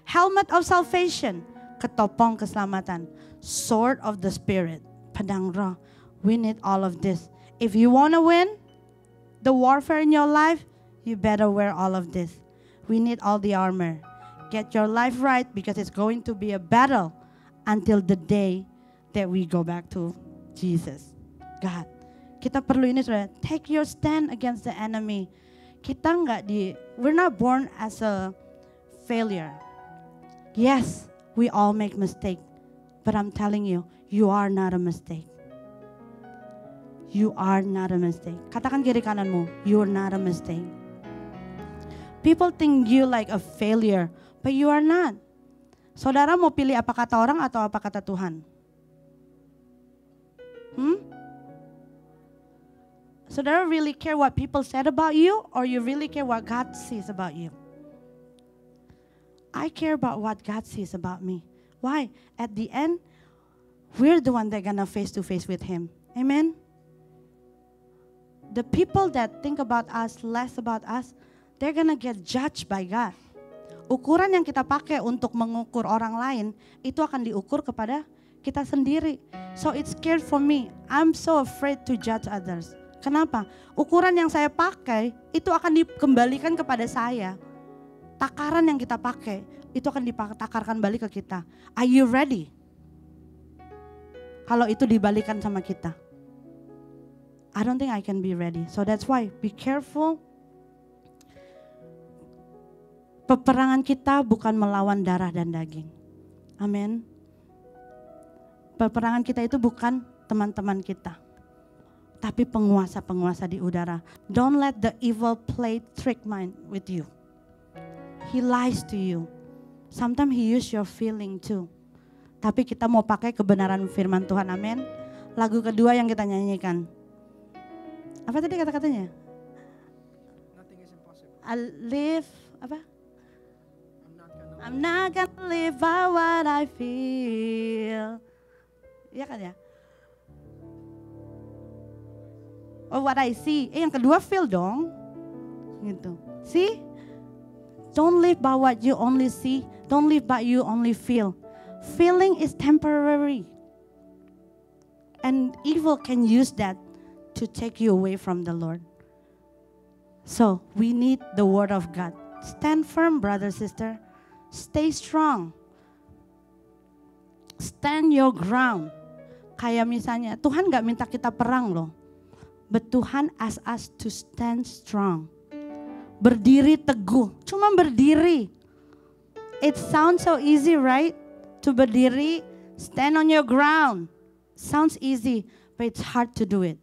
Helmet of salvation, ketopong keselamatan. Sword of the Spirit, pedang roh. We need all of this. If you want to win the warfare in your life, you better wear all of this. We need all the armor. Get your life right, because it's going to be a battle until the day that we go back to Jesus, God. Kita perlu ini, saudara. Take your stand against the enemy. We're not born as a failure. Yes, we all make mistakes. But I'm telling you, you are not a mistake. You are not a mistake. Katakan kiri kananmu, you're not a mistake. People think you like a failure, but you are not. Saudara mau pilih apa kata orang atau apa kata Tuhan? Saudara really care what people said about you, or you really care what God sees about you? I care about what God sees about me. Why? At the end, we're the one that gonna face to face with Him. Amen? The people that think about us, less about us, they're gonna get judged by God. Ukuran yang kita pakai untuk mengukur orang lain, itu akan diukur kepada kita sendiri. So it's scared for me. I'm so afraid to judge others. Kenapa? Ukuran yang saya pakai, itu akan dikembalikan kepada saya. Takaran yang kita pakai, itu akan ditakarkan balik ke kita. Are you ready? Kalau itu dibalikan sama kita. I don't think I can be ready. So that's why, be careful. Peperangan kita bukan melawan darah dan daging. Amin. Peperangan kita itu bukan teman-teman kita, tapi penguasa-penguasa di udara. Don't let the evil play trick mind with you. He lies to you. Sometimes he use your feeling too. Tapi kita mau pakai kebenaran firman Tuhan, amin. Lagu kedua yang kita nyanyikan. Apa tadi kata-katanya? Nothing is impossible. I live, apa? I'm not gonna live by what I feel. Iya kan ya? Oh, what I see. Yang kedua feel dong. Gitu. See? Don't live by what you only see. Don't live by you only feel. Feeling is temporary. And evil can use that to take you away from the Lord. So, we need the word of God. Stand firm, brother, sister. Stay strong. Stand your ground. Kayak misalnya, Tuhan gak minta kita perang loh. But Tuhan ask us to stand strong. Berdiri teguh, cuma berdiri. It sounds so easy, right? To berdiri, stand on your ground. Sounds easy, but it's hard to do it.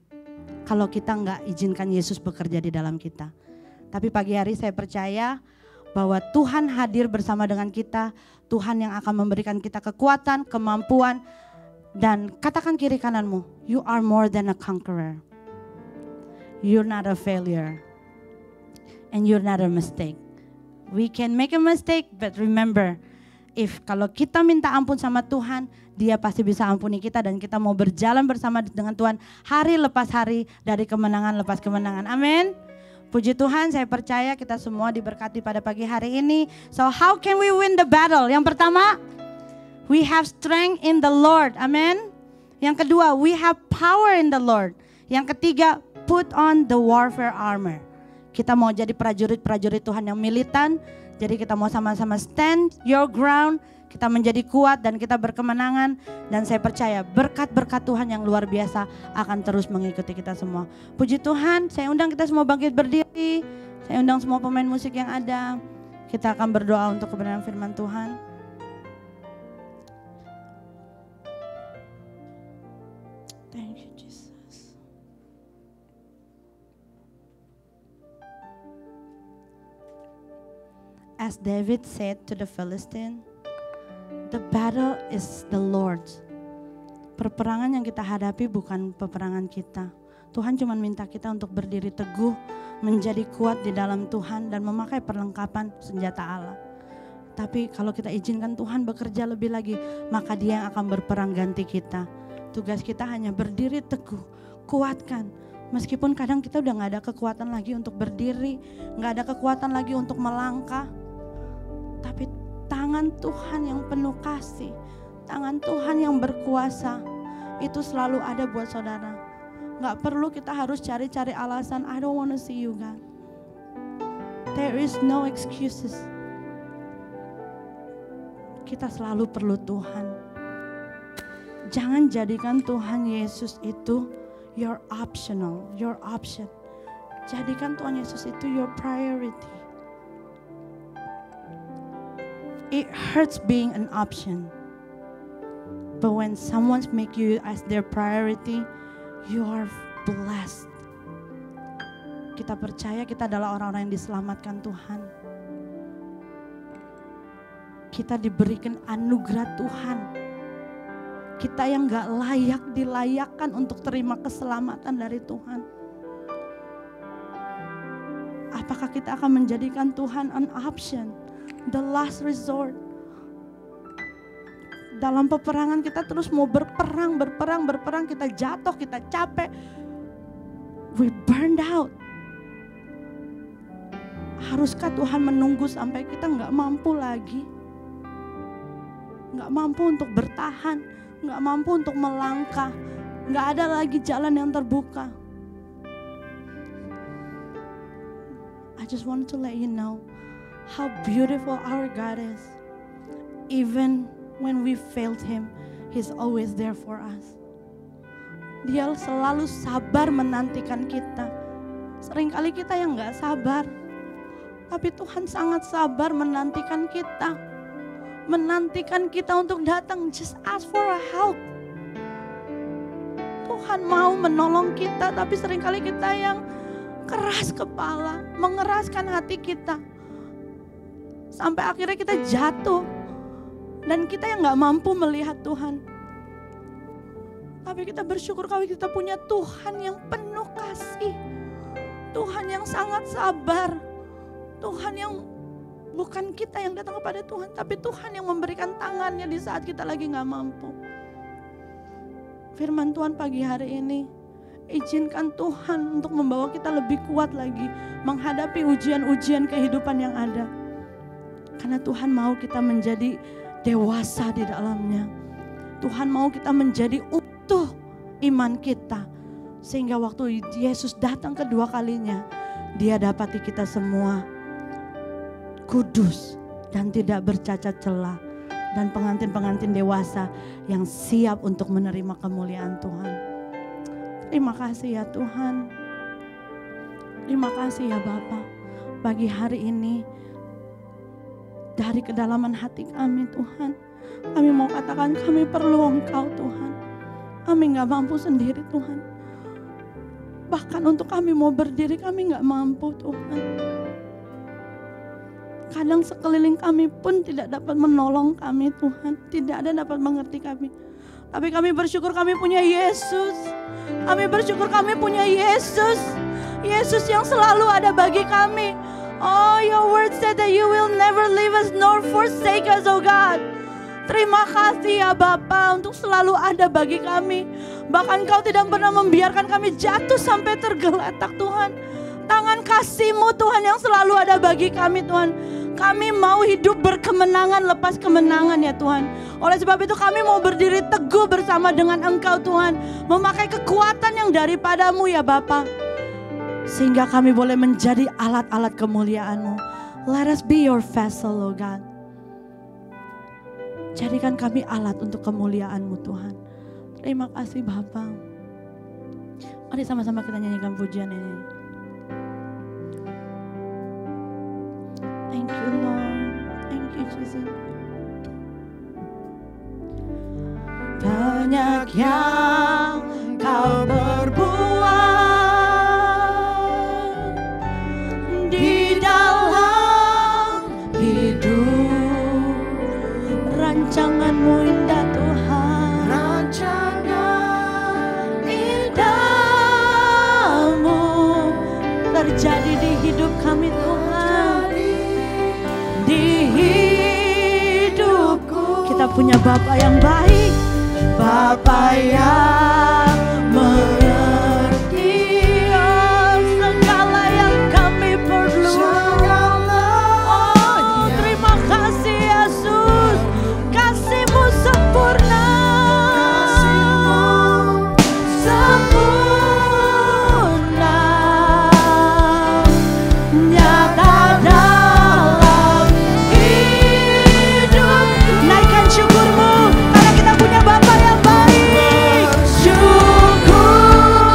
Kalau kita gak izinkan Yesus bekerja di dalam kita. Tapi pagi hari saya percaya bahwa Tuhan hadir bersama dengan kita. Tuhan yang akan memberikan kita kekuatan, kemampuan. Dan katakan kiri kananmu, you are more than a conqueror. You're not a failure. And you're not a mistake. We can make a mistake, but remember, kalau kita minta ampun sama Tuhan, Dia pasti bisa ampuni kita dan kita mau berjalan bersama dengan Tuhan hari lepas hari, dari kemenangan lepas kemenangan. Amin. Puji Tuhan, saya percaya kita semua diberkati pada pagi hari ini. So how can we win the battle? Yang pertama, we have strength in the Lord. Amen. Yang kedua, we have power in the Lord. Yang ketiga, put on the warfare armor. Kita mau jadi prajurit-prajurit Tuhan yang militan. Jadi kita mau sama-sama stand your ground. Kita menjadi kuat dan kita berkemenangan. Dan saya percaya berkat-berkat Tuhan yang luar biasa akan terus mengikuti kita semua. Puji Tuhan, saya undang kita semua bangkit berdiri. Saya undang semua pemain musik yang ada. Kita akan berdoa untuk kebenaran firman Tuhan. Thank you Jesus. As David said to the Philistine, the battle is the Lord's. Perperangan yang kita hadapi bukan peperangan kita. Tuhan cuma minta kita untuk berdiri teguh, menjadi kuat di dalam Tuhan dan memakai perlengkapan senjata Allah. Tapi kalau kita izinkan Tuhan bekerja lebih lagi, maka Dia yang akan berperang ganti kita. Tugas kita hanya berdiri teguh, kuatkan. Meskipun kadang kita udah gak ada kekuatan lagi untuk berdiri, gak ada kekuatan lagi untuk melangkah. Tapi tangan Tuhan yang penuh kasih, tangan Tuhan yang berkuasa, itu selalu ada buat saudara. Gak perlu kita harus cari-cari alasan, I don't want to see you God. There is no excuses. Kita selalu perlu Tuhan. Jangan jadikan Tuhan Yesus itu your optional, your option. Jadikan Tuhan Yesus itu your priority. It hurts being an option. But when someone make you as their priority, you are blessed. Kita percaya kita adalah orang-orang yang diselamatkan Tuhan. Kita diberikan anugerah Tuhan. Kita yang gak layak dilayakkan untuk terima keselamatan dari Tuhan. Apakah kita akan menjadikan Tuhan an option? The last resort. Dalam peperangan kita terus mau berperang, kita jatuh, kita capek. We burned out. Haruskah Tuhan menunggu sampai kita gak mampu lagi? Gak mampu untuk bertahan, gak mampu untuk melangkah, gak ada lagi jalan yang terbuka. I just want to let you know how beautiful our God is. Even when we failed Him, He's always there for us. Dia selalu sabar menantikan kita. Seringkali kita yang gak sabar, tapi Tuhan sangat sabar menantikan kita. Menantikan kita untuk datang, just ask for a help. Tuhan mau menolong kita, tapi seringkali kita yang keras kepala, mengeraskan hati kita. Sampai akhirnya kita jatuh. Dan kita yang gak mampu melihat Tuhan. Tapi kita bersyukur kalau kita punya Tuhan yang penuh kasih. Tuhan yang sangat sabar. Tuhan yang Bukan kita yang datang kepada Tuhan, tapi Tuhan yang memberikan tangannya di saat kita lagi gak mampu. Firman Tuhan pagi hari ini, izinkan Tuhan untuk membawa kita lebih kuat lagi menghadapi ujian-ujian kehidupan yang ada. Karena Tuhan mau kita menjadi dewasa di dalamnya. Tuhan mau kita menjadi utuh iman kita. Sehingga waktu Yesus datang kedua kalinya, Dia dapati kita semua kudus dan tidak bercacat celah. Dan pengantin-pengantin dewasa yang siap untuk menerima kemuliaan Tuhan. Terima kasih ya Tuhan. Terima kasih ya Bapa. Pagi hari ini dari kedalaman hati kami Tuhan, kami mau katakan kami perlu Engkau Tuhan. Kami gak mampu sendiri Tuhan. Bahkan untuk kami mau berdiri kami gak mampu Tuhan. Kadang sekeliling kami pun tidak dapat menolong kami Tuhan. Tidak ada dapat mengerti kami. Tapi kami bersyukur kami punya Yesus. Kami bersyukur kami punya Yesus. Yesus yang selalu ada bagi kami. Oh, your word said that you will never leave us nor forsake us, oh God. Terima kasih ya Bapa untuk selalu ada bagi kami. Bahkan Kau tidak pernah membiarkan kami jatuh sampai tergeletak Tuhan. Tangan kasih-Mu Tuhan yang selalu ada bagi kami Tuhan. Kami mau hidup berkemenangan lepas kemenangan ya Tuhan. Oleh sebab itu kami mau berdiri teguh bersama dengan Engkau Tuhan. Memakai kekuatan yang daripada-Mu ya Bapa. Sehingga kami boleh menjadi alat-alat kemuliaan-Mu. Let us be your vessel, oh God. Jadikan kami alat untuk kemuliaan-Mu Tuhan. Terima kasih Bapa. Mari sama-sama kita nyanyikan pujian ini. Thank you Lord. Thank you Jesus. Banyak yang Kau berbuat di dalam hidup. Rancangan-Mu indah Tuhan. Rancangan indah-Mu terjadi di hidup kami Tuhan. Di hidupku kita punya Bapa yang baik. Bapa yang mengerti segala yang kami perlu. Oh, terima kasih Yesus. Kasih-Mu sempurna. Sempurna. Nyata dalam hidup. Naikkan syukur-Mu karena kita punya Bapa yang baik. Syukur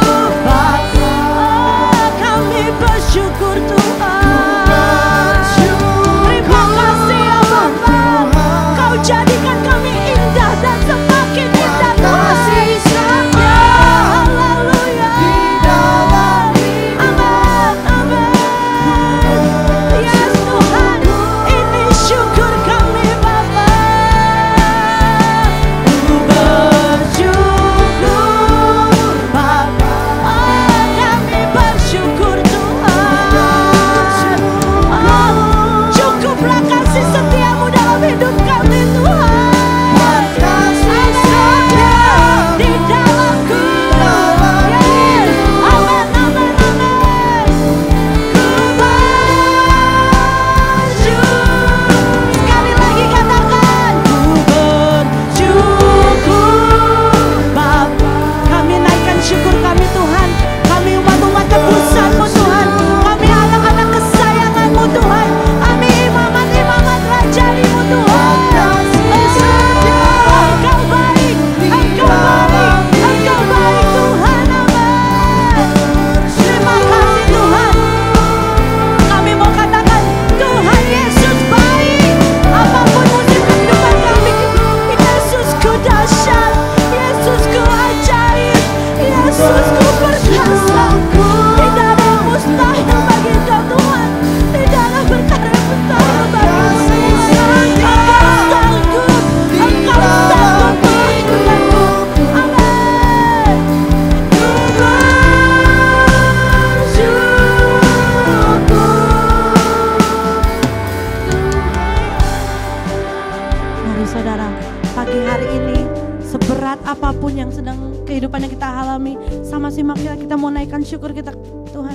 apapun yang sedang kehidupan yang kita alami, sama-sama kita mau naikkan syukur kita Tuhan.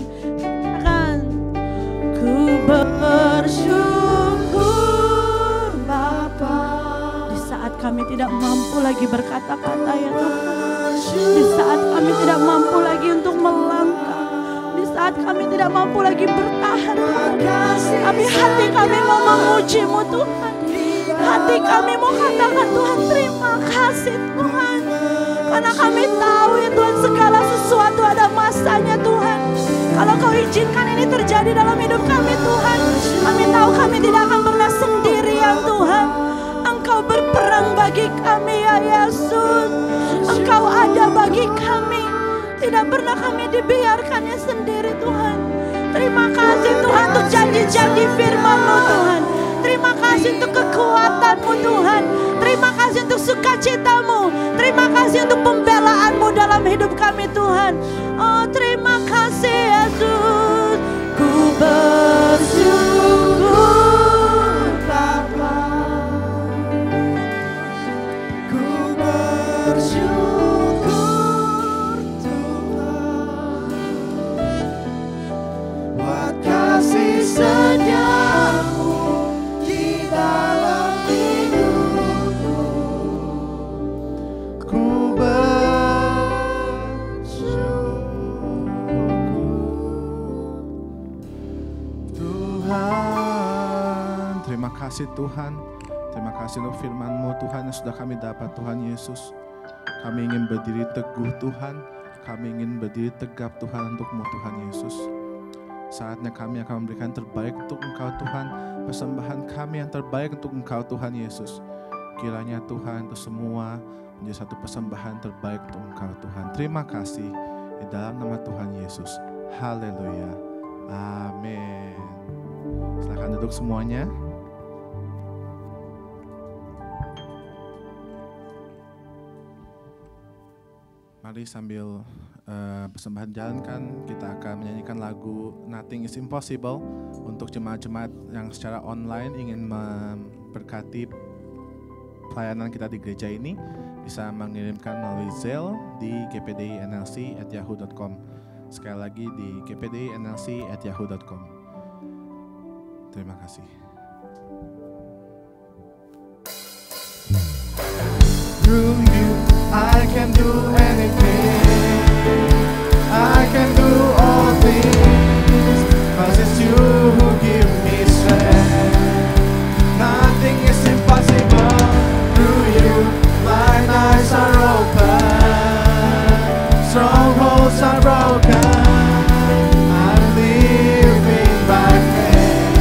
Akan ku bersyukur Bapa, di saat kami tidak mampu lagi berkata-kata ya Tuhan, di saat kami tidak mampu lagi untuk melangkah, di saat kami tidak mampu lagi bertahan Tuhan, tapi hati kami mau memuji-Mu Tuhan. Hati kami mau katakan Tuhan terima kasih Tuhan. Karena kami tahu ya Tuhan segala sesuatu ada masanya Tuhan. Kalau Kau izinkan ini terjadi dalam hidup kami Tuhan, kami tahu kami tidak akan pernah sendirian Tuhan. Engkau berperang bagi kami ya Yesus. Engkau ada bagi kami. Tidak pernah kami dibiarkannya sendiri Tuhan. Terima kasih Tuhan untuk janji-janji firman-Mu Tuhan. Terima kasih untuk kekuatan-Mu Tuhan. Terima kasih untuk sukacita-Mu. Terima kasih untuk pembelaan-Mu dalam hidup kami Tuhan. Oh terima kasih Yesus. Ku bersyukur Bapa. Ku bersyukur Tuhan. Buat kasih setia-Mu dalam hidupku, ku bersyukur Tuhan. Terima kasih Tuhan. Terima kasih untuk firman-Mu Tuhan yang sudah kami dapat Tuhan Yesus. Kami ingin berdiri teguh Tuhan. Kami ingin berdiri tegap Tuhan untuk-Mu Tuhan Yesus. Saatnya kami akan memberikan terbaik untuk Engkau Tuhan. Persembahan kami yang terbaik untuk Engkau Tuhan Yesus. Kiranya Tuhan itu semua menjadi satu persembahan terbaik untuk Engkau Tuhan. Terima kasih di dalam nama Tuhan Yesus. Haleluya. Amin. Silakan duduk semuanya. Mari sambil persembahan jalankan, kita akan menyanyikan lagu Nothing is Impossible untuk jemaat-jemaat yang secara online ingin memberkati pelayanan kita di gereja ini, bisa mengirimkan melalui Zelle di gpdinlc@yahoo.com. Sekali lagi di gpdinlc@yahoo.com. Terima kasih. Through you I can do anything, I can do all things, 'cause it's you who give me strength. Nothing is impossible. Through you blind eyes are open, strongholds are broken. I'm living by faith,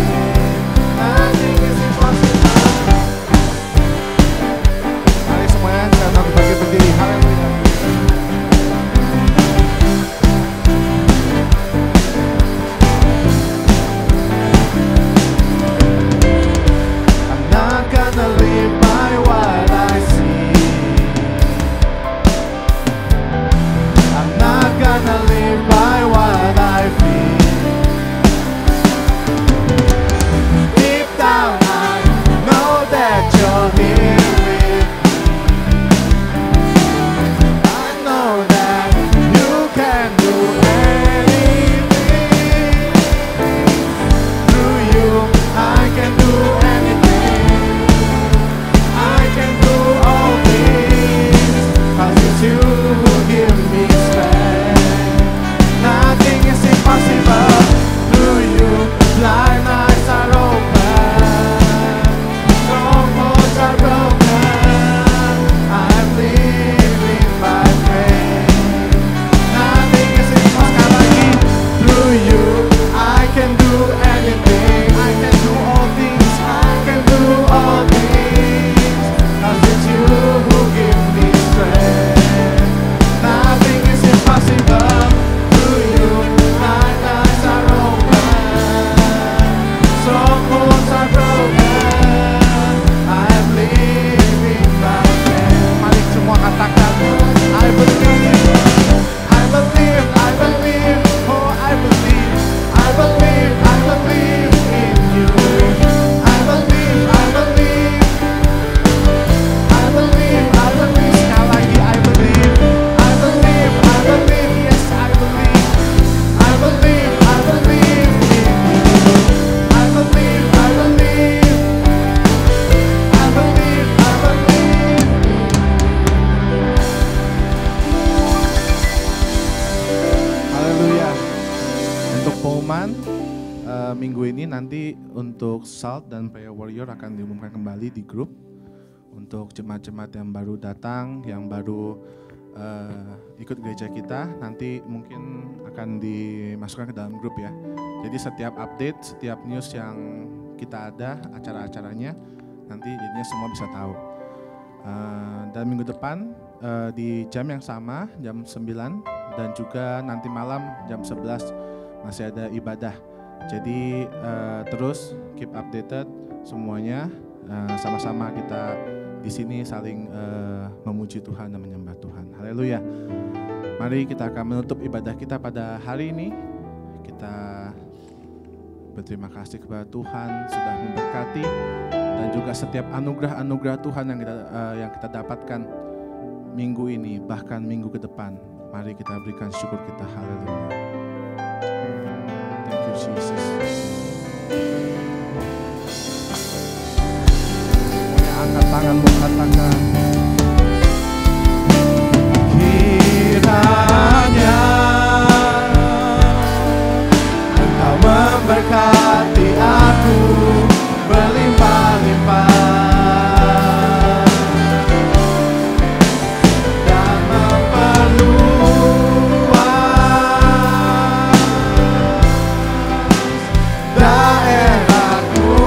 nanti untuk Salt dan Prayer Warrior akan diumumkan kembali di grup. Untuk jemaat-jemaat yang baru datang, yang baru ikut gereja kita, nanti mungkin akan dimasukkan ke dalam grup ya. Jadi setiap update, setiap news yang kita ada, acara-acaranya, nanti jadinya semua bisa tahu. Dan minggu depan di jam yang sama, jam 9, dan juga nanti malam jam 11 masih ada ibadah. Jadi terus keep updated semuanya, sama-sama kita di sini saling memuji Tuhan dan menyembah Tuhan. Haleluya. Mari kita akan menutup ibadah kita pada hari ini. Kita berterima kasih kepada Tuhan sudah memberkati, dan juga setiap anugerah-anugerah Tuhan yang kita dapatkan minggu ini, bahkan minggu ke depan. Mari kita berikan syukur kita. Haleluya. Thank you Jesus. Angkat tanganmu, katakan. Kiranya Engkau memberkati aku berlimpah-limpah dan memperluas daerahku.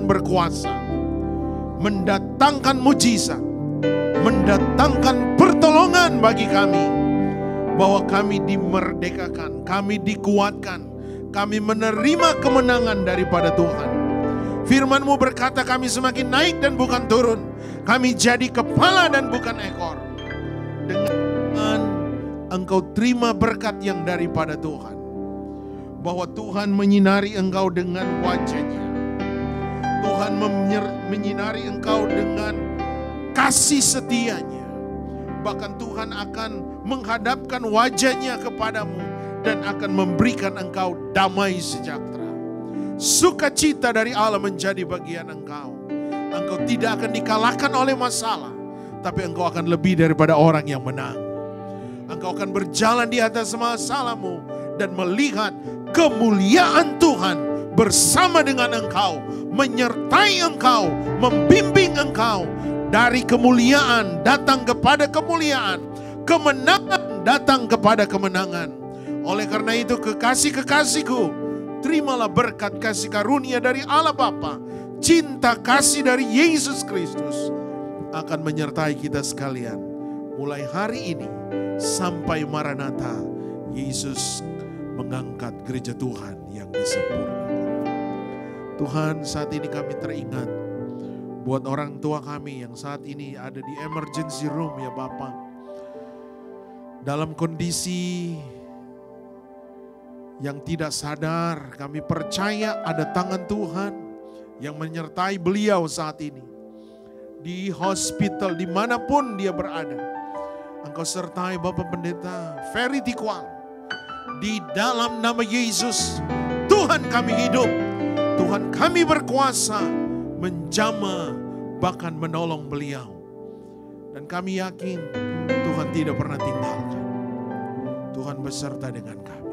Berkuasa, mendatangkan mujizat, mendatangkan pertolongan bagi kami, bahwa kami dimerdekakan, kami dikuatkan, kami menerima kemenangan daripada Tuhan. Firman-Mu berkata kami semakin naik dan bukan turun, kami jadi kepala dan bukan ekor. Dengan engkau terima berkat yang daripada Tuhan, bahwa Tuhan menyinari engkau dengan wajah-Nya. Tuhan menyinari engkau dengan kasih setia-Nya. Bahkan Tuhan akan menghadapkan wajah-Nya kepadamu dan akan memberikan engkau damai sejahtera. Sukacita dari Allah menjadi bagian engkau. Engkau tidak akan dikalahkan oleh masalah, tapi engkau akan lebih daripada orang yang menang. Engkau akan berjalan di atas masalahmu dan melihat kemuliaan Tuhan bersama dengan engkau, menyertai engkau, membimbing engkau. Dari kemuliaan datang kepada kemuliaan, kemenangan datang kepada kemenangan. Oleh karena itu kekasih-kekasihku, terimalah berkat kasih karunia dari Allah Bapa, cinta kasih dari Yesus Kristus akan menyertai kita sekalian. Mulai hari ini sampai Maranatha, Yesus mengangkat gereja Tuhan yang disempurnakan. Tuhan, saat ini kami teringat buat orang tua kami yang saat ini ada di emergency room ya Bapa. Dalam kondisi Yang tidak sadar, kami percaya ada tangan Tuhan yang menyertai beliau saat ini. Di hospital, dimanapun dia berada. Engkau sertai Bapak Pendeta Ferry Tikwal. Di dalam nama Yesus, Tuhan kami hidup. Tuhan kami berkuasa menjamah bahkan menolong beliau. Dan kami yakin Tuhan tidak pernah tinggalkan. Tuhan beserta dengan kami.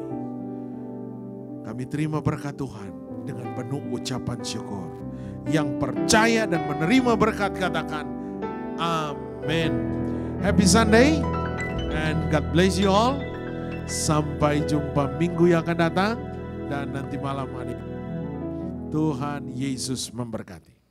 Kami terima berkat Tuhan dengan penuh ucapan syukur. Yang percaya dan menerima berkat katakan amin. Happy Sunday and God bless you all. Sampai jumpa minggu yang akan datang dan nanti malam hari. Tuhan Yesus memberkati.